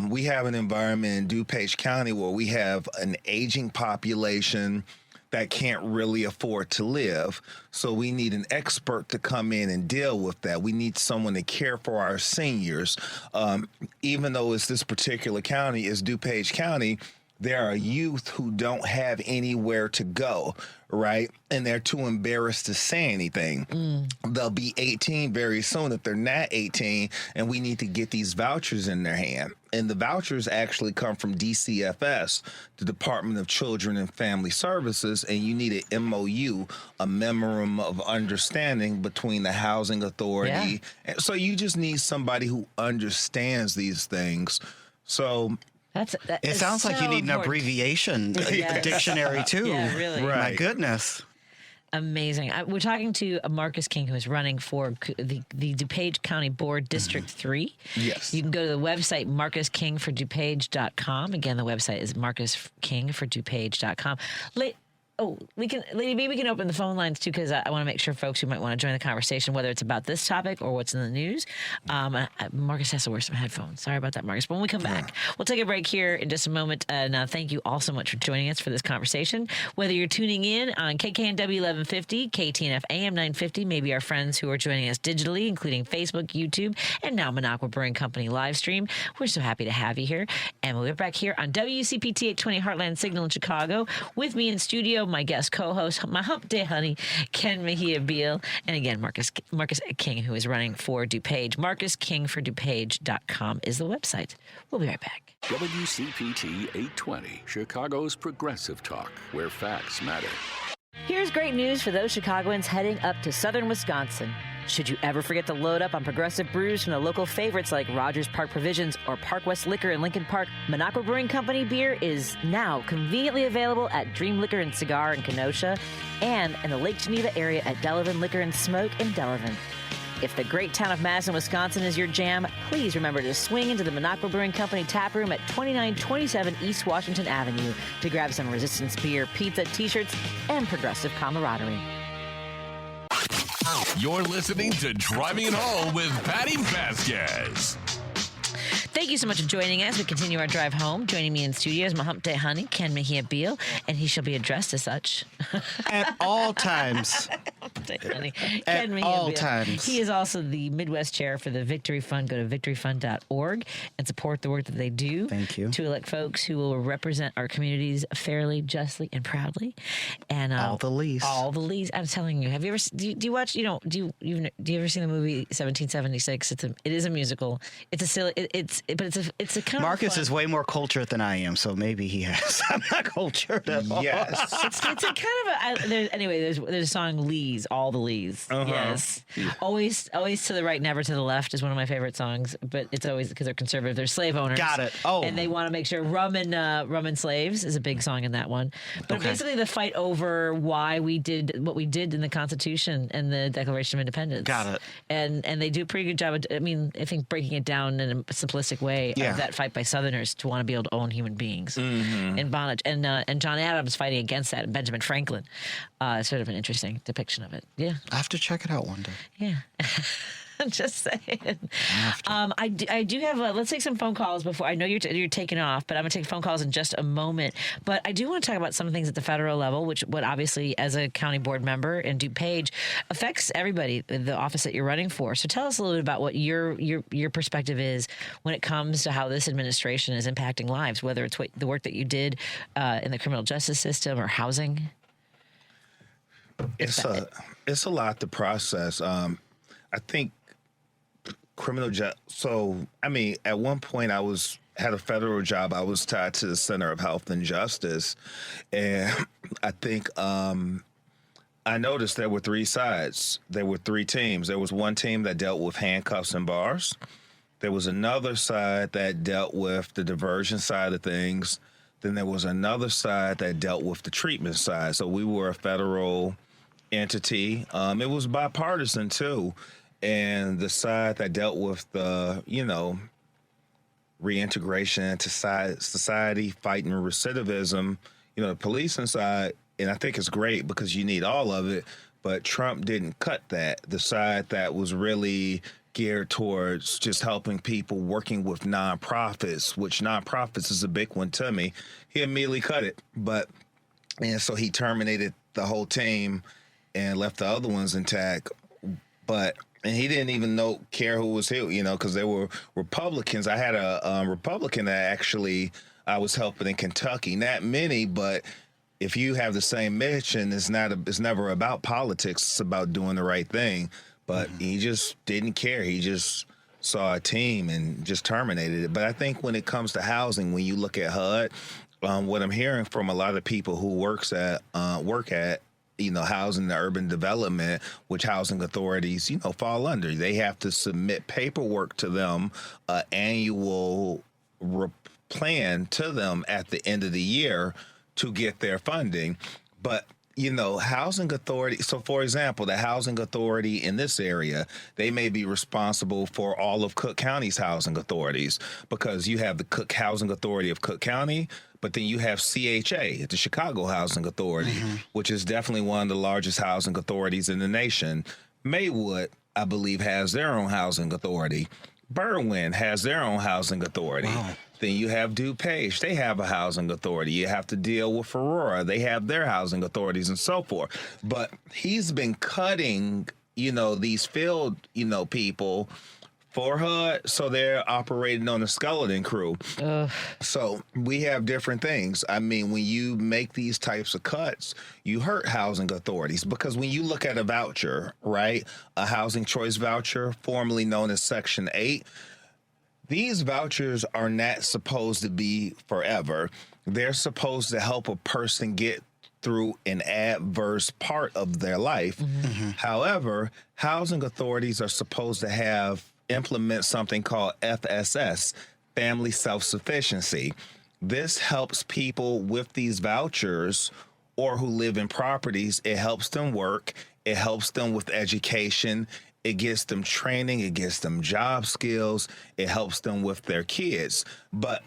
Speaker 12: We have an environment in DuPage County where we have an aging population that can't really afford to live. So we need an expert to come in and deal with that. We need someone to care for our seniors. Even though it's this particular county, it's DuPage County, there are youth who don't have anywhere to go, right? And they're too embarrassed to say anything. They'll be 18 very soon if they're not 18, and we need to get these vouchers in their hand. And the vouchers actually come from DCFS, the Department of Children and Family Services, and you need an MOU, a memorandum of understanding between the housing authority. And so you just need somebody who understands these things. So
Speaker 4: it sounds like you need an abbreviation, a dictionary too.
Speaker 3: Yeah, really.
Speaker 12: Right.
Speaker 4: My goodness.
Speaker 3: Amazing. We're talking to Marcus King, who is running for the DuPage County Board District 3.
Speaker 12: Yes.
Speaker 3: You can go to the website, marcuskingfordupage.com. Again, the website is marcuskingfordupage.com. Lady B, we can open the phone lines too, because I want to make sure folks who might want to join the conversation, whether it's about this topic or what's in the news. Marcus has to wear some headphones. Sorry about that, Marcus. But when we come back, we'll take a break here in just a moment. Now, thank you all so much for joining us for this conversation. Whether you're tuning in on KKNW 1150, KTNF AM 950, maybe our friends who are joining us digitally, including Facebook, YouTube, and now Minocqua Brewing Company live stream. We're so happy to have you here. And we'll be back here on WCPT 820 Heartland Signal in Chicago. With me in studio, my guest co-host, my hump day honey, Ken Mejia-Beal, and again, Marcus King, who is running for DuPage. MarcusKingForDuPage.com is the website. We'll be right back.
Speaker 5: WCPT 820, Chicago's progressive talk, where facts matter.
Speaker 3: Here's great news for those Chicagoans heading up to southern Wisconsin. Should you ever forget to load up on progressive brews from the local favorites like Rogers Park Provisions or Park West Liquor in Lincoln Park, Minocqua Brewing Company beer is now conveniently available at Dream Liquor and Cigar in Kenosha and in the Lake Geneva area at Delavan Liquor and Smoke in Delavan. If the great town of Madison, Wisconsin is your jam, please remember to swing into the Minocqua Brewing Company tap room at 2927 East Washington Avenue to grab some Resistance beer, pizza, t-shirts, and progressive camaraderie.
Speaker 6: You're listening to Driving It Home with Patti Vasquez.
Speaker 3: Thank you so much for joining us. We continue our drive home. Joining me in studio is my hump day honey, Ken Mejia-Beal, and he shall be addressed as such.
Speaker 4: At all times.
Speaker 3: At
Speaker 4: all times.
Speaker 3: He is also the Midwest chair for the Victory Fund. Go to victoryfund.org and support the work that they do.
Speaker 4: Thank you.
Speaker 3: To elect folks who will represent our communities fairly, justly, and proudly. And
Speaker 4: all the least.
Speaker 3: All the least. I'm telling you. Have you ever? Do you watch? Do you ever see the movie 1776? It is a musical. It's a silly. It's it's a kind
Speaker 4: Marcus
Speaker 3: of fun.
Speaker 4: is way more cultured than I am, so maybe he has. I'm not cultured at all.
Speaker 12: Yes.
Speaker 3: It's a kind of there's a song Lee's, all the Lees. Yes. Always to the right, never to the left is one of my favorite songs, but it's always because they're conservative. They're slave owners.
Speaker 4: Got it. Oh.
Speaker 3: And they want to make sure Rum and Slaves is a big song in that one. But basically the fight over why we did what we did in the Constitution and the Declaration of Independence.
Speaker 4: Got it.
Speaker 3: And they do a pretty good job of, I think breaking it down in a simplistic way of that fight by Southerners to want to be able to own human beings in bondage. And John Adams fighting against that, and Benjamin Franklin. Sort of an interesting depiction of it. Yeah.
Speaker 4: I have to check it out one day.
Speaker 3: Yeah. I'm just saying. I do have. Let's take some phone calls before. I know you're taking off, but I'm going to take phone calls in just a moment. But I do want to talk about some things at the federal level, which obviously as a county board member in DuPage affects everybody, the office that you're running for. So tell us a little bit about what your perspective is when it comes to how this administration is impacting lives, whether it's the work that you did in the criminal justice system or housing.
Speaker 12: It's a lot to process. I think at one point had a federal job. I was tied to the Center of Health and Justice, and I think I noticed there were three sides. There were three teams. There was one team that dealt with handcuffs and bars. There was another side that dealt with the diversion side of things. Then there was another side that dealt with the treatment side. So we were a federal entity. It was bipartisan too. And the side that dealt with the, reintegration into society, fighting recidivism, the policing side, and I think it's great because you need all of it, but Trump didn't cut that. The side that was really geared towards just helping people working with nonprofits, which nonprofits is a big one to me, he immediately cut it. And so he terminated the whole team and left the other ones intact. And he didn't even care who was here, because there were Republicans. I had a Republican that actually I was helping in Kentucky. Not many, but if you have the same mission, it's never about politics. It's about doing the right thing. But he just didn't care. He just saw a team and just terminated it. But I think when it comes to housing, when you look at HUD, what I'm hearing from a lot of people who work at housing and urban development, which housing authorities, fall under. They have to submit paperwork to them, annual plan to them at the end of the year to get their funding. But, housing authority. So, for example, the housing authority in this area, they may be responsible for all of Cook County's housing authorities because you have the Cook Housing Authority of Cook County, but then you have CHA, the Chicago Housing Authority, which is definitely one of the largest housing authorities in the nation. Maywood, I believe, has their own housing authority. Berwyn has their own housing authority. Wow. Then you have DuPage. They have a housing authority. You have to deal with Aurora. They have their housing authorities and so forth. But he's been cutting, these field, people for HUD, so they're operating on a skeleton crew. So we have different things. I mean, when you make these types of cuts, you hurt housing authorities because when you look at a voucher, right, a housing choice voucher, formerly known as Section 8, these vouchers are not supposed to be forever. They're supposed to help a person get through an adverse part of their life. However, housing authorities are supposed to implement something called FSS, Family Self-Sufficiency. This helps people with these vouchers or who live in properties. It helps them work. It helps them with education. It gets them training. It gets them job skills. It helps them with their kids. But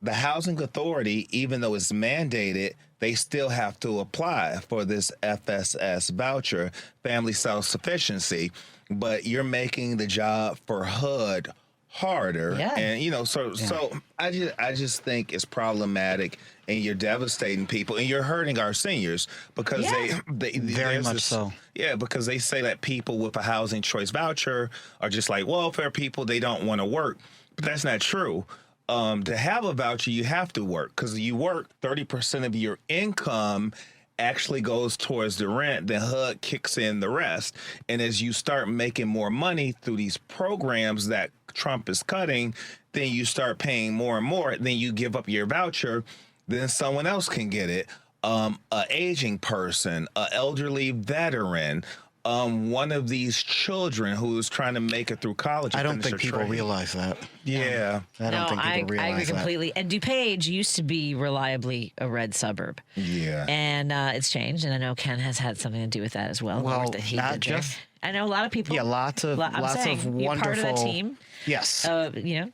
Speaker 12: the housing authority, even though it's mandated, they still have to apply for this FSS voucher, Family Self-Sufficiency. But you're making the job for HUD harder. Yeah. And, so I just think it's problematic and you're devastating people and you're hurting our seniors because they
Speaker 4: very much so.
Speaker 12: Yeah, because they say that people with a housing choice voucher are just like welfare people. They don't want to work. But that's not true. To have a voucher, you have to work because you work 30% of your income actually goes towards the rent, then HUD kicks in the rest. And as you start making more money through these programs that Trump is cutting, then you start paying more and more, then you give up your voucher, then someone else can get it. A aging person, a elderly veteran, one of these children who's trying to make it through college.
Speaker 4: I don't think people realize that.
Speaker 12: Yeah.
Speaker 4: I don't think people realize
Speaker 3: I agree
Speaker 4: that.
Speaker 3: completely. And DuPage used to be reliably a red suburb.
Speaker 12: Yeah.
Speaker 3: And it's changed. And I know Ken has had something to do with that as well.
Speaker 4: Well,
Speaker 3: that he
Speaker 4: not
Speaker 3: did there.
Speaker 4: just.
Speaker 3: I know a lot of people.
Speaker 4: Yeah, lots of
Speaker 3: I'm saying,
Speaker 4: wonderful.
Speaker 3: you're part of that team.
Speaker 4: Yes.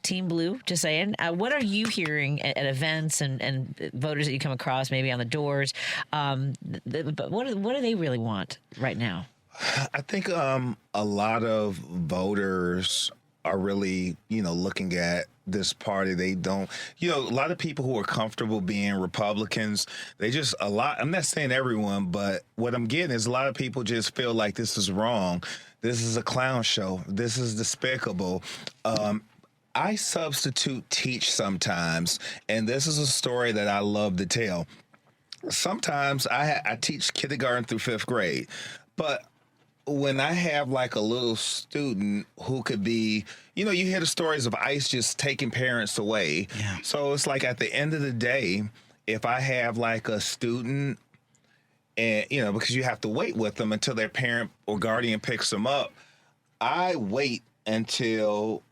Speaker 3: Team Blue, just saying. What are you hearing at events and voters that you come across, maybe on the doors? But what do they really want right now?
Speaker 12: I think a lot of voters are really, looking at this party. They don't, a lot of people who are comfortable being Republicans, I'm not saying everyone, but what I'm getting is a lot of people just feel like this is wrong. This is a clown show. This is despicable. I substitute teach sometimes, and this is a story that I love to tell. Sometimes I teach kindergarten through 5th grade, but when I have like a little student who could be, you hear the stories of ICE just taking parents away.
Speaker 4: Yeah.
Speaker 12: So it's like at the end of the day, if I have like a student and, because you have to wait with them until their parent or guardian picks them up, I wait until,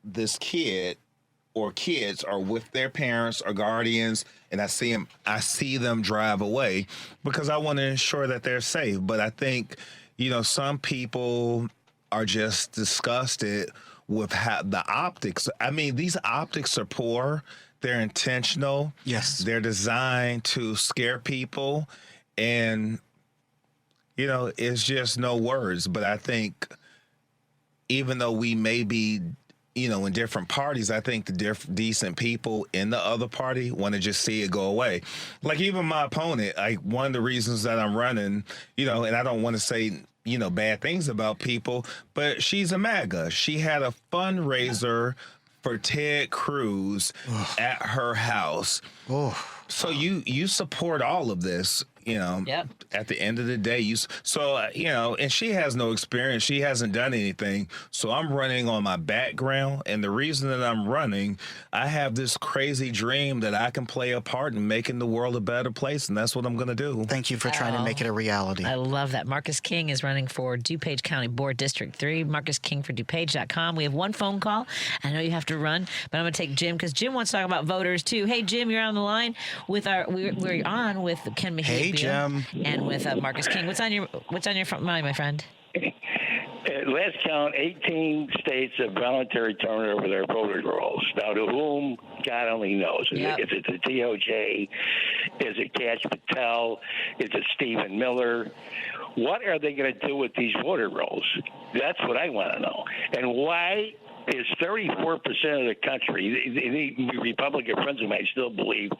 Speaker 12: this kid or kids are with their parents or guardians, and I see them drive away because I want to ensure that they're safe. But I think, some people are just disgusted with how the optics. I mean, these optics are poor. They're intentional.
Speaker 4: Yes.
Speaker 12: They're designed to scare people. And, it's just no words. But I think even though we may be in different parties, I think the decent people in the other party want to just see it go away. Like even my opponent, like one of the reasons that I'm running, and I don't want to say, bad things about people, but she's a MAGA. She had a fundraiser for Ted Cruz at her house. So you support all of this.
Speaker 3: Yep.
Speaker 12: At the end of the day, and she has no experience. She hasn't done anything. So I'm running on my background. And the reason that I'm running, I have this crazy dream that I can play a part in making the world a better place. And that's what I'm going to do.
Speaker 4: Thank you for trying to make it a reality.
Speaker 3: I love that. Marcus King is running for DuPage County Board District 3. Marcus King for DuPage.com. We have one phone call. I know you have to run, but I'm going to take Jim because Jim wants to talk about voters too. Hey, Jim, you're on the line with we're on with Ken Mejia-Beal.
Speaker 4: Hey, Jim.
Speaker 3: And with Marcus King. What's on your front mind, my friend?
Speaker 13: Last count, 18 states have voluntarily turned over their voter rolls. Now, to whom, God only knows.
Speaker 3: Yep.
Speaker 13: Is it the DOJ? Is it Kash Patel? Is it Stephen Miller? What are they going to do with these voter rolls? That's what I want to know. And why is 34% of the country, the Republican friends of mine still believe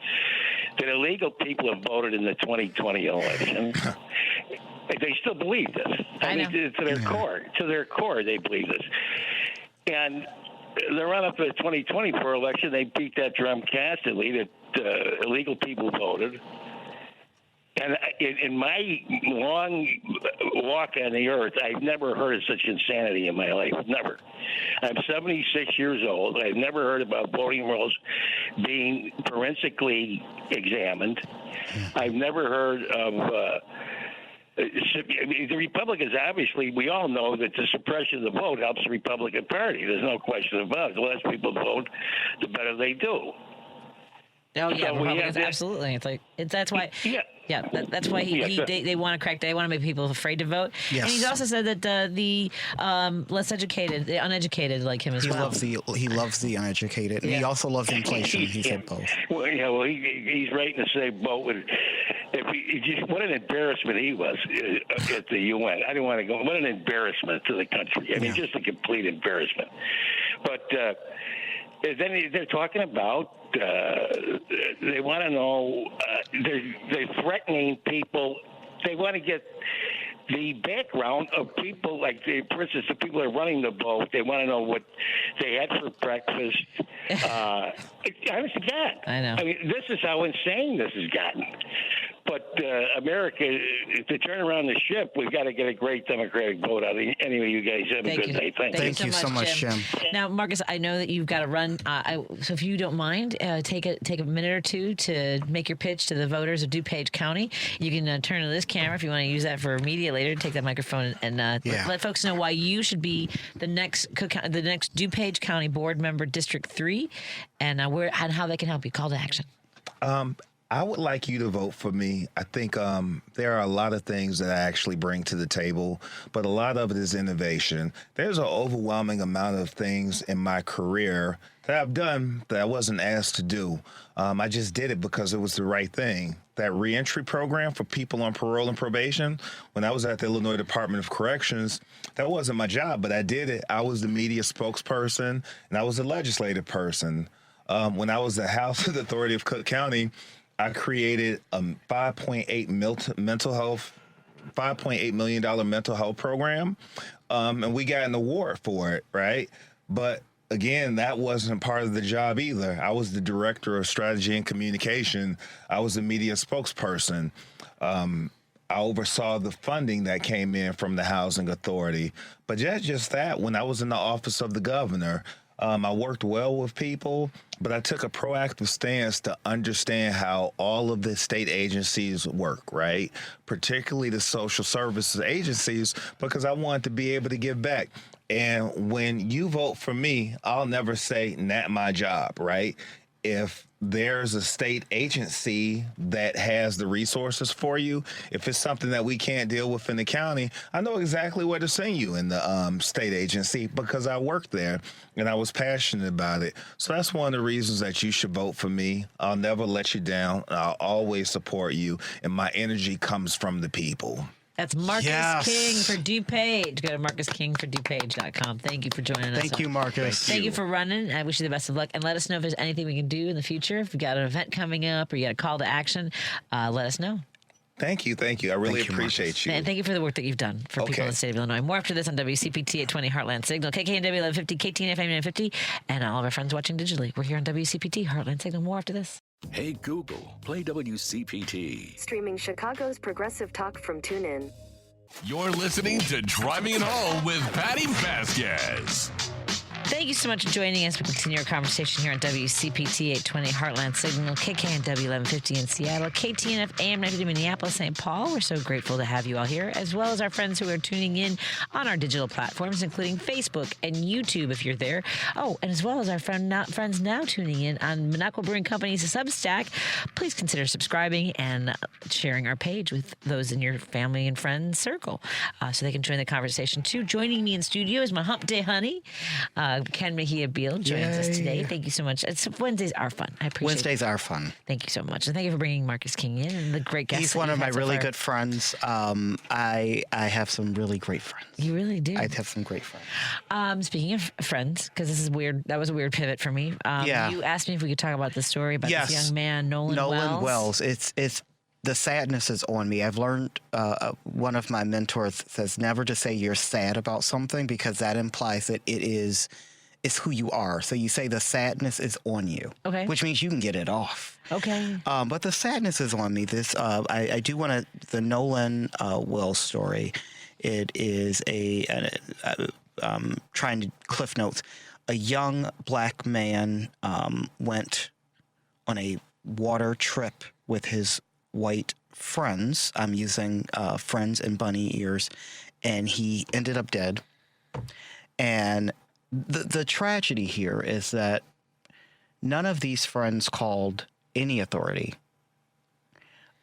Speaker 13: that illegal people have voted in the 2020 election. They still believe this. I mean, to their core, they believe this. And the run-up to the 2024 election, they beat that drum constantly that illegal people voted. And in my long walk on the earth, I've never heard of such insanity in my life. Never. I'm 76 years old. I've never heard about voting rolls being forensically examined. I've never heard of the Republicans, obviously, we all know that the suppression of the vote helps the Republican Party. There's no question about it. The less people vote, the better they do.
Speaker 3: Oh yeah, Republicans, absolutely. It's like that's why. Yeah, that's why they want to crack. They want to make people afraid to vote.
Speaker 4: Yes.
Speaker 3: And he's also said that the less educated, the uneducated, like him as well.
Speaker 4: He loves the uneducated, and he also loves inflation. He said both.
Speaker 13: Well, he's right in the same boat with. What an embarrassment he was at the UN. I don't want to go. What an embarrassment to the country. I mean, just a complete embarrassment. But then they're talking about. They want to know. They're threatening people. They want to get the background of people, like, for instance, the people that are running the vote. They want to know what they had for breakfast. Honest to God.
Speaker 3: I know.
Speaker 13: I mean, this is how insane this has gotten. But America, to turn around the ship, we've got to get a great Democratic vote out. Anyway, you guys have a good night.
Speaker 4: Thank you so much, Jim.
Speaker 3: Now, Marcus, I know that you've got to run. So if you don't mind, take a minute or two to make your pitch to the voters of DuPage County. You can turn to this camera if you want to use that for media later. Take that microphone and let folks know why you should be the next DuPage County Board Member, District 3, and how they can help you. Call to action.
Speaker 12: I would like you to vote for me. I think there are a lot of things that I actually bring to the table, but a lot of it is innovation. There's an overwhelming amount of things in my career that I've done that I wasn't asked to do. I just did it because it was the right thing. That reentry program for people on parole and probation, when I was at the Illinois Department of Corrections, that wasn't my job, but I did it. I was the media spokesperson, and I was the legislative person. When I was the House of the Authority of Cook County, I created a $5.8 million mental health program, and we got an award for it, right? But again, that wasn't part of the job either. I was the director of strategy and communication. I was the media spokesperson. I oversaw the funding that came in from the Housing Authority. But just that, when I was in the office of the governor, I worked well with people, but I took a proactive stance to understand how all of the state agencies work, right? Particularly the social services agencies, because I wanted to be able to give back. And when you vote for me, I'll never say, not my job, right? If there's a state agency that has the resources for you, if it's something that we can't deal with in the county, I know exactly where to send you in the state agency because I worked there and I was passionate about it. So that's one of the reasons that you should vote for me. I'll never let you down. I'll always support you, and my energy comes from the people.
Speaker 3: That's Marcus King for DuPage. Go to marcuskingfordupage.com. Thank you for joining us.
Speaker 4: Thank you, Marcus.
Speaker 3: Thank you for running. I wish you the best of luck. And let us know if there's anything we can do in the future. If you've got an event coming up or you got a call to action, let us know.
Speaker 12: Thank you. I really appreciate you.
Speaker 3: And thank you for the work that you've done for people in the state of Illinois. More after this on WCPT 820 Heartland Signal, KKNW 1150, KTNF 950, and all of our friends watching digitally. We're here on WCPT Heartland Signal. More after this.
Speaker 5: Hey, Google, play WCPT.
Speaker 7: Streaming Chicago's progressive talk from TuneIn.
Speaker 6: You're listening to Driving It Home with Patti Vasquez.
Speaker 3: Thank you so much for joining us. We continue our conversation here on WCPT 820 Heartland Signal, KKNW 1150 in Seattle, KTNF AM 950 Minneapolis, St. Paul. We're so grateful to have you all here, as well as our friends who are tuning in on our digital platforms, including Facebook and YouTube if you're there. Oh, and as well as our friends now tuning in on Minocqua Brewing Company's Substack. Please consider subscribing and sharing our page with those in your family and friends circle so they can join the conversation too. Joining me in studio is my hump day honey, Ken Mejia-Beal joins us today. Thank you so much. Wednesdays are fun. I appreciate
Speaker 4: Wednesdays are fun.
Speaker 3: Thank you so much. And thank you for bringing Marcus King in and the great guests.
Speaker 4: He's one of my really good friends. I have some really great friends.
Speaker 3: You really do?
Speaker 4: I have some great friends.
Speaker 3: Speaking of friends, because this is weird. That was a weird pivot for me. You asked me if we could talk about the story about this young man, Nolan
Speaker 4: Wells. It's the sadness is on me. I've learned, one of my mentors says never to say you're sad about something because that implies that it's who you are. So you say the sadness is on you, which means you can get it off.
Speaker 3: Okay.
Speaker 4: But the sadness is on me. I do want the Nolan Wells story. It is trying to cliff notes. A young black man went on a water trip with his white friends. I'm using friends and bunny ears, and he ended up dead. And the tragedy here is that none of these friends called any authority.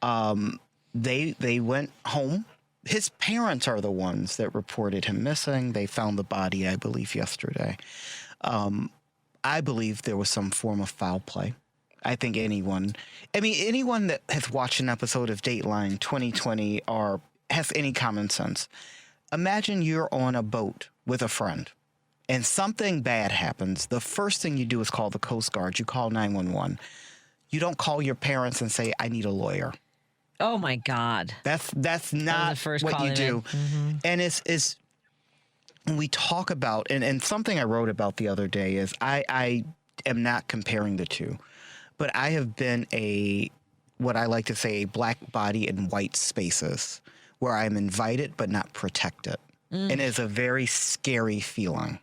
Speaker 4: They went home. His parents are the ones that reported him missing. They found the body, I believe, yesterday. I believe there was some form of foul play. I think anyone that has watched an episode of Dateline 2020 or has any common sense, imagine you're on a boat with a friend and something bad happens. The first thing you do is call the Coast Guard. You call 911. You don't call your parents and say, I need a lawyer.
Speaker 3: Oh, my God.
Speaker 4: That's not what you do. Mm-hmm. And it's when we talk about, and something I wrote about the other day is I am not comparing the two. But I have been a what I like to say, a black body in white spaces where I'm invited but not protected. And it is a very scary feeling.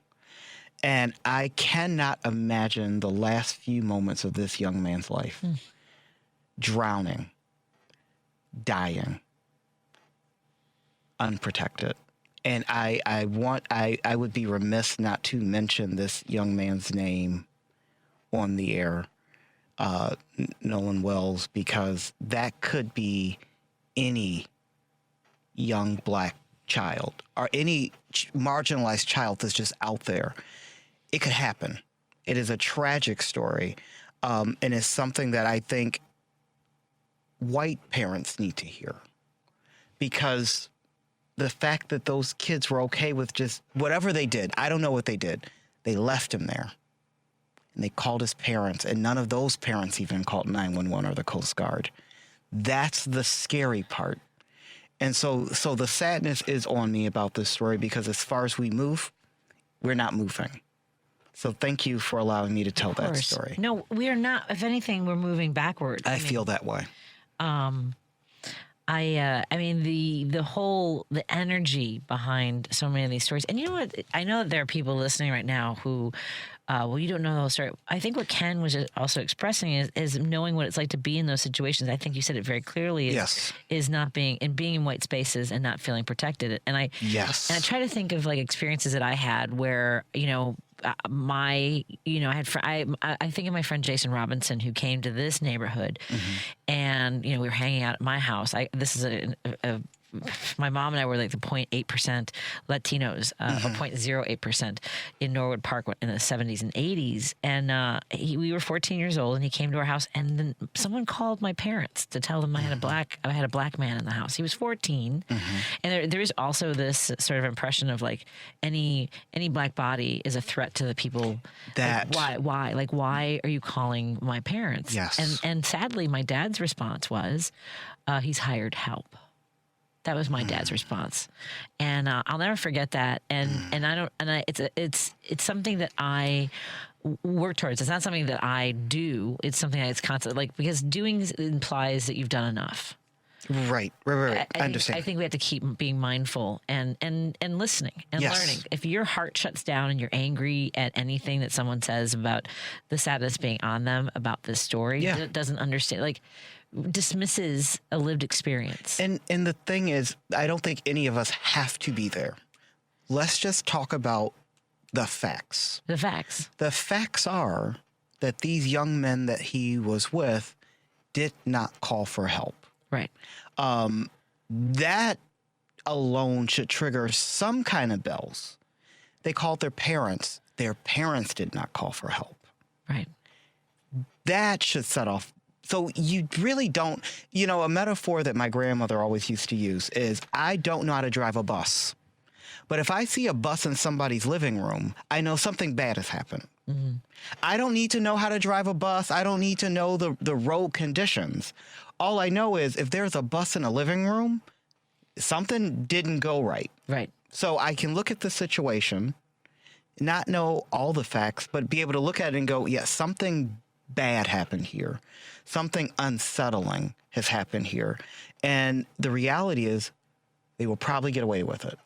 Speaker 4: And I cannot imagine the last few moments of this young man's life. Drowning, dying, unprotected. And I would be remiss not to mention this young man's name on the air, Nolan Wells, because that could be any young black child or any marginalized child that's just out there. It could happen. It is a tragic story, and it's something that I think white parents need to hear, because the fact that those kids were okay with just whatever they did, I don't know what they did. They left him there, and they called his parents, and none of those parents even called 911 or the Coast Guard. That's the scary part. And so the sadness is on me about this story, because as far as we move, we're not moving. So thank you for allowing me to tell that story.
Speaker 3: No, we are not. If anything, we're moving backwards.
Speaker 4: I feel that way.
Speaker 3: I mean, the energy behind so many of these stories. And you know what? I know that there are people listening right now who, well, you don't know the whole story. I think what Ken was also expressing is knowing what it's like to be in those situations. I think you said it very clearly. Is not being in white spaces and not feeling protected. And I try to think of like experiences that I had where, I think of my friend Jason Robinson, who came to this neighborhood, and we were hanging out at my house. My mom and I were like the 0.8% Latinos, 0.08% in Norwood Park in the 70s and 80s. And we were 14 years old, and he came to our house, and then someone called my parents to tell them I had a black man in the house. He was 14, and there is also this sort of impression of like any black body is a threat to the people.
Speaker 4: That
Speaker 3: why are you calling my parents?
Speaker 4: Yes,
Speaker 3: and sadly, my dad's response was, he's hired help. That was my dad's response, and I'll never forget that. It's something that I work towards. It's not something that I do. It's something that's constant, because doing implies that you've done enough.
Speaker 4: Right. I understand.
Speaker 3: I think we have to keep being mindful and listening and learning. If your heart shuts down and you're angry at anything that someone says about the sadness being on them about this story, doesn't understand, dismisses a lived experience.
Speaker 4: And the thing is, I don't think any of us have to be there. Let's just talk about the facts.
Speaker 3: The facts.
Speaker 4: The facts are that these young men that he was with did not call for help.
Speaker 3: Right.
Speaker 4: That alone should trigger some kind of bells. They called their parents. Their parents did not call for help.
Speaker 3: Right.
Speaker 4: That should set off. So you really don't, a metaphor that my grandmother always used to use is, I don't know how to drive a bus. But if I see a bus in somebody's living room, I know something bad has happened. I don't need to know how to drive a bus. I don't need to know the road conditions. All I know is if there's a bus in a living room, something didn't go right.
Speaker 3: Right.
Speaker 4: So I can look at the situation, not know all the facts, but be able to look at it and go, yes, something bad happened here. Something unsettling has happened here. And the reality is they will probably get away with it.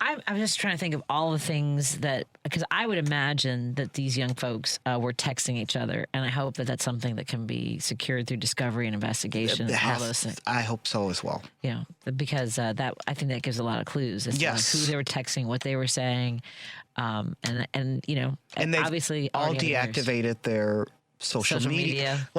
Speaker 3: I'm just trying to think of all the things because I would imagine that these young folks were texting each other, and I hope that that's something that can be secured through discovery and investigation. All those things.
Speaker 4: I hope so as well.
Speaker 3: Yeah, because I think that gives a lot of clues as to who they were texting, what they were saying, and
Speaker 4: they've
Speaker 3: obviously
Speaker 4: all deactivated their social media.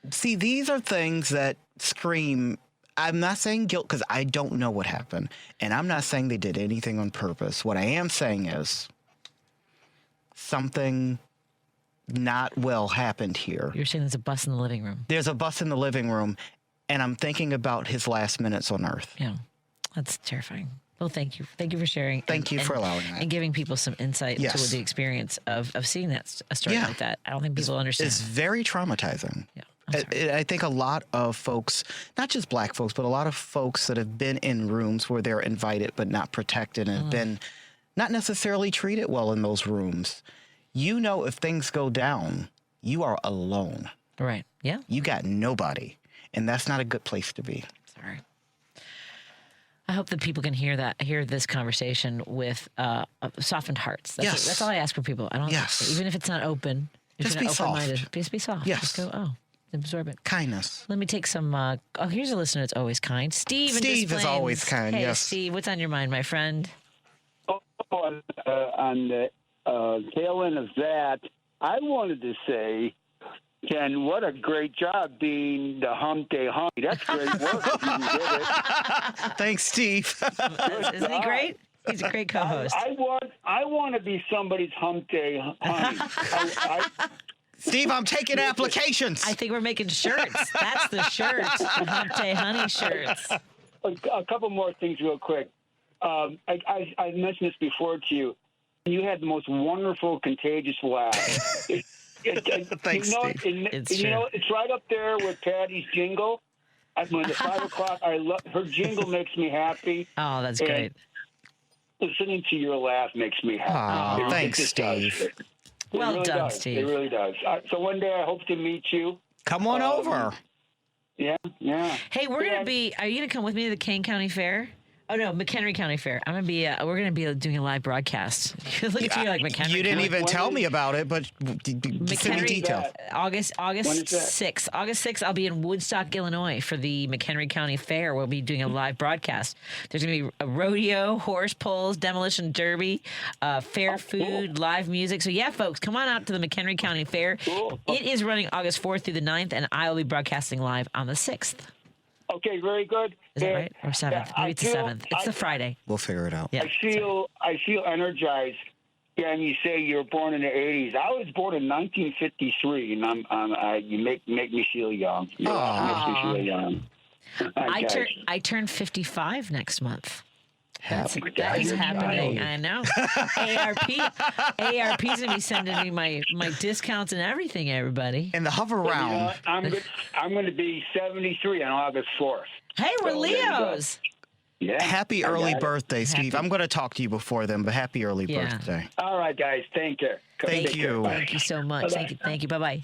Speaker 4: See, these are things that scream. I'm not saying guilt, because I don't know what happened. And I'm not saying they did anything on purpose. What I am saying is something not well happened here.
Speaker 3: You're saying there's a bus in the living room.
Speaker 4: There's a bus in the living room, and I'm thinking about his last minutes on Earth.
Speaker 3: Yeah, that's terrifying. Well, thank you. Thank you for sharing.
Speaker 4: Thank you for allowing that.
Speaker 3: And giving people some insight into the experience of seeing a story like that. I don't think people understand.
Speaker 4: It's very traumatizing.
Speaker 3: Yeah.
Speaker 4: I think a lot of folks, not just black folks, but a lot of folks that have been in rooms where they're invited but not protected and have been not necessarily treated well in those rooms. If things go down, you are alone.
Speaker 3: Right. Yeah.
Speaker 4: You got nobody. And that's not a good place to be.
Speaker 3: Sorry. I hope that people can hear this conversation with softened hearts. That's all I ask for people. I don't. Even if it's not open, if
Speaker 4: Just
Speaker 3: you're not
Speaker 4: be soft.
Speaker 3: open-minded, just be soft.
Speaker 4: Yes.
Speaker 3: Just go. Absorb it.
Speaker 4: Kindness.
Speaker 3: Let me take some. Here's a listener that's always kind. Steve. in
Speaker 4: Steve
Speaker 3: Des
Speaker 4: is
Speaker 3: Plaines.
Speaker 4: always kind.
Speaker 3: Hey,
Speaker 4: Yes.
Speaker 3: Steve, what's on your mind, my friend?
Speaker 14: On the tail end of that, I wanted to say, Ken, what a great job being the Hump Day Hump. That's great work. If you did it.
Speaker 4: Thanks, Steve.
Speaker 3: Isn't he great? He's a great co-host.
Speaker 14: I want to be somebody's Hump Day Honey.
Speaker 4: Steve, I'm taking applications.
Speaker 3: I think we're making shirts. That's the shirt. The Hump Day Honey shirts.
Speaker 14: A couple more things real quick. I mentioned this before to you. You had the most wonderful, contagious laugh.
Speaker 4: Thanks, Steve.
Speaker 14: It's right up there with Patty's jingle. When the 5 o'clock, her jingle makes me happy.
Speaker 3: Oh, that's great.
Speaker 14: Listening to your laugh makes me happy.
Speaker 4: Oh, thanks, Steve.
Speaker 3: Well done, Steve.
Speaker 14: It really does. So one day I hope to meet you.
Speaker 4: Come on over.
Speaker 14: Yeah.
Speaker 3: Hey, we're gonna be. Are you gonna come with me to the Kane County Fair? Oh no, McHenry County Fair. I'm gonna be. We're gonna be doing a live broadcast. Look at you like McHenry.
Speaker 4: You didn't even tell me about it, but send me details.
Speaker 3: August 6th. August 6th, I'll be in Woodstock, Illinois for the McHenry County Fair. We'll be doing a live broadcast. There's gonna be a rodeo, horse pulls, demolition derby, fair food, live music. So yeah, folks, come on out to the McHenry County Fair.
Speaker 14: Cool.
Speaker 3: It is running August 4th through the 9th, and I will be broadcasting live on the 6th.
Speaker 14: Okay, very good.
Speaker 3: Is that right? Or 7th? Maybe it's the 7th. It's the Friday.
Speaker 4: We'll figure it out.
Speaker 3: Yeah.
Speaker 14: I feel energized. Yeah, and you say you were born in the 80s. I was born in 1953, and you make me feel young. You makes me feel young.
Speaker 3: I turn 55 next month. That is
Speaker 14: You're
Speaker 3: happening.
Speaker 14: young.
Speaker 3: I know. ARP's gonna be sending me my discounts and everything. Everybody.
Speaker 4: And the hover round.
Speaker 14: I'm going to be 73 on August 4th.
Speaker 3: Hey, we're
Speaker 14: So there you go.
Speaker 3: Leos.
Speaker 14: Yeah.
Speaker 4: Happy
Speaker 14: I
Speaker 4: early
Speaker 14: got it.
Speaker 4: birthday, Steve. I'm going to talk to you before then, but happy early
Speaker 3: Yeah.
Speaker 4: birthday.
Speaker 14: All right, guys. Take care.
Speaker 4: Thank
Speaker 14: Take care.
Speaker 4: you.
Speaker 14: Bye.
Speaker 3: Thank you so much.
Speaker 14: Bye-bye.
Speaker 3: Thank you. Bye-bye.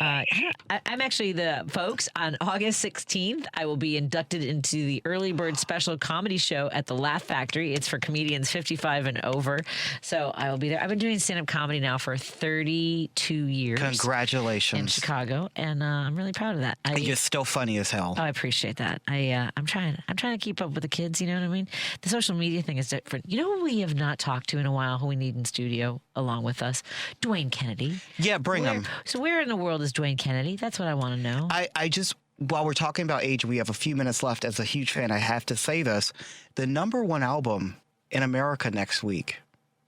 Speaker 3: I'm actually folks, on August 16th, I will be inducted into the Early Bird Special Comedy Show at the Laugh Factory. It's for comedians 55 and over. So I will be there. I've been doing stand-up comedy now for 32 years.
Speaker 4: Congratulations.
Speaker 3: In Chicago, and I'm really proud of that.
Speaker 4: You're still funny as hell.
Speaker 3: Oh, I appreciate that. I'm trying to keep up with the kids. You know what I mean? The social media thing is different. You know who we have not talked to in a while, who we need in studio along with us? Dwayne Kennedy.
Speaker 4: Yeah, bring him.
Speaker 3: So where in the world is Dwayne Kennedy? That's what I want to know.
Speaker 4: I just, while we're talking about age, we have a few minutes left. As a huge fan, I have to say this. The #1 album in America next week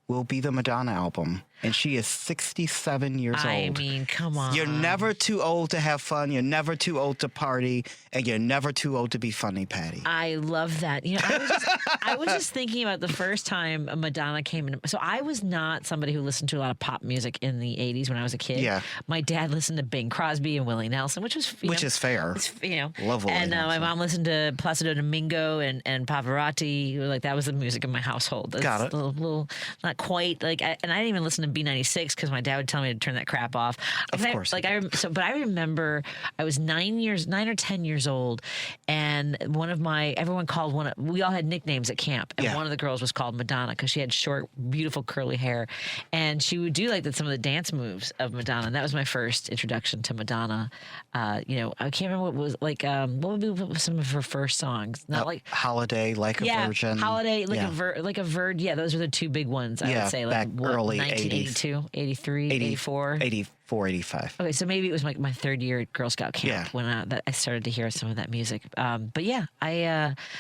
Speaker 4: will be the Madonna album. And she is 67 years old.
Speaker 3: I mean, come on.
Speaker 4: You're never too old to have fun. You're never too old to party. And you're never too old to be funny, Patty.
Speaker 3: I love that. You know, I was just thinking about the first time Madonna came in. So I was not somebody who listened to a lot of pop music in the 80s when I was a kid.
Speaker 4: Yeah.
Speaker 3: My dad listened to Bing Crosby and Willie Nelson, which is
Speaker 4: is fair. Love Willie
Speaker 3: and my
Speaker 4: Nelson.
Speaker 3: mom listened to Placido Domingo and Pavarotti. Like, that was the music in my household.
Speaker 4: Got it.
Speaker 3: A little, not quite like, and I didn't even listen to B96 because my dad would tell me to turn that crap off.
Speaker 4: Of course.
Speaker 3: But I remember I was 9 or 10 years old, and we all had nicknames at camp, and one of the girls was called Madonna because she had short, beautiful, curly hair, and she would do some of the dance moves of Madonna. And that was my first introduction to Madonna. I can't remember what was like. What would be some of her first songs? Not like
Speaker 4: Holiday, Like a Virgin.
Speaker 3: Holiday, like a Virgin. Yeah, those are the two big ones. I would say,
Speaker 4: back early
Speaker 3: 1982, 83, 84.
Speaker 4: 84, 85.
Speaker 3: Okay, so maybe it was like my third year at Girl Scout camp when I started to hear some of that music. But yeah,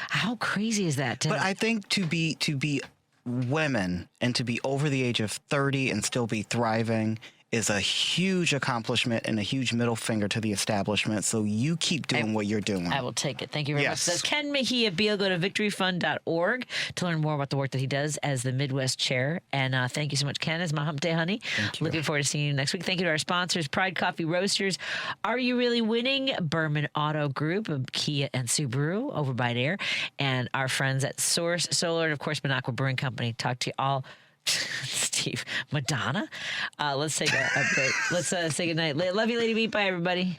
Speaker 3: how crazy is that?
Speaker 4: But I think to be women and to be over the age of 30 and still be thriving is a huge accomplishment and a huge middle finger to the establishment. So you keep doing what you're doing.
Speaker 3: I will take it. Thank you very
Speaker 4: Yes.
Speaker 3: much. That's Ken Mejia-Beal. Go to victoryfund.org to learn more about the work that he does as the Midwest chair. And thank you so much, Ken, as my Hump Day honey. Looking forward to seeing you next week. Thank you to our sponsors, Pride Coffee Roasters, Are You Really Winning, Berman Auto Group, Kia and Subaru over by there, and our friends at Source Solar, and of course, Minocqua Brewing Company. Talk to you all. Steve, Madonna. Let's take a break. Let's say goodnight. Love you, Lady B. Bye, everybody.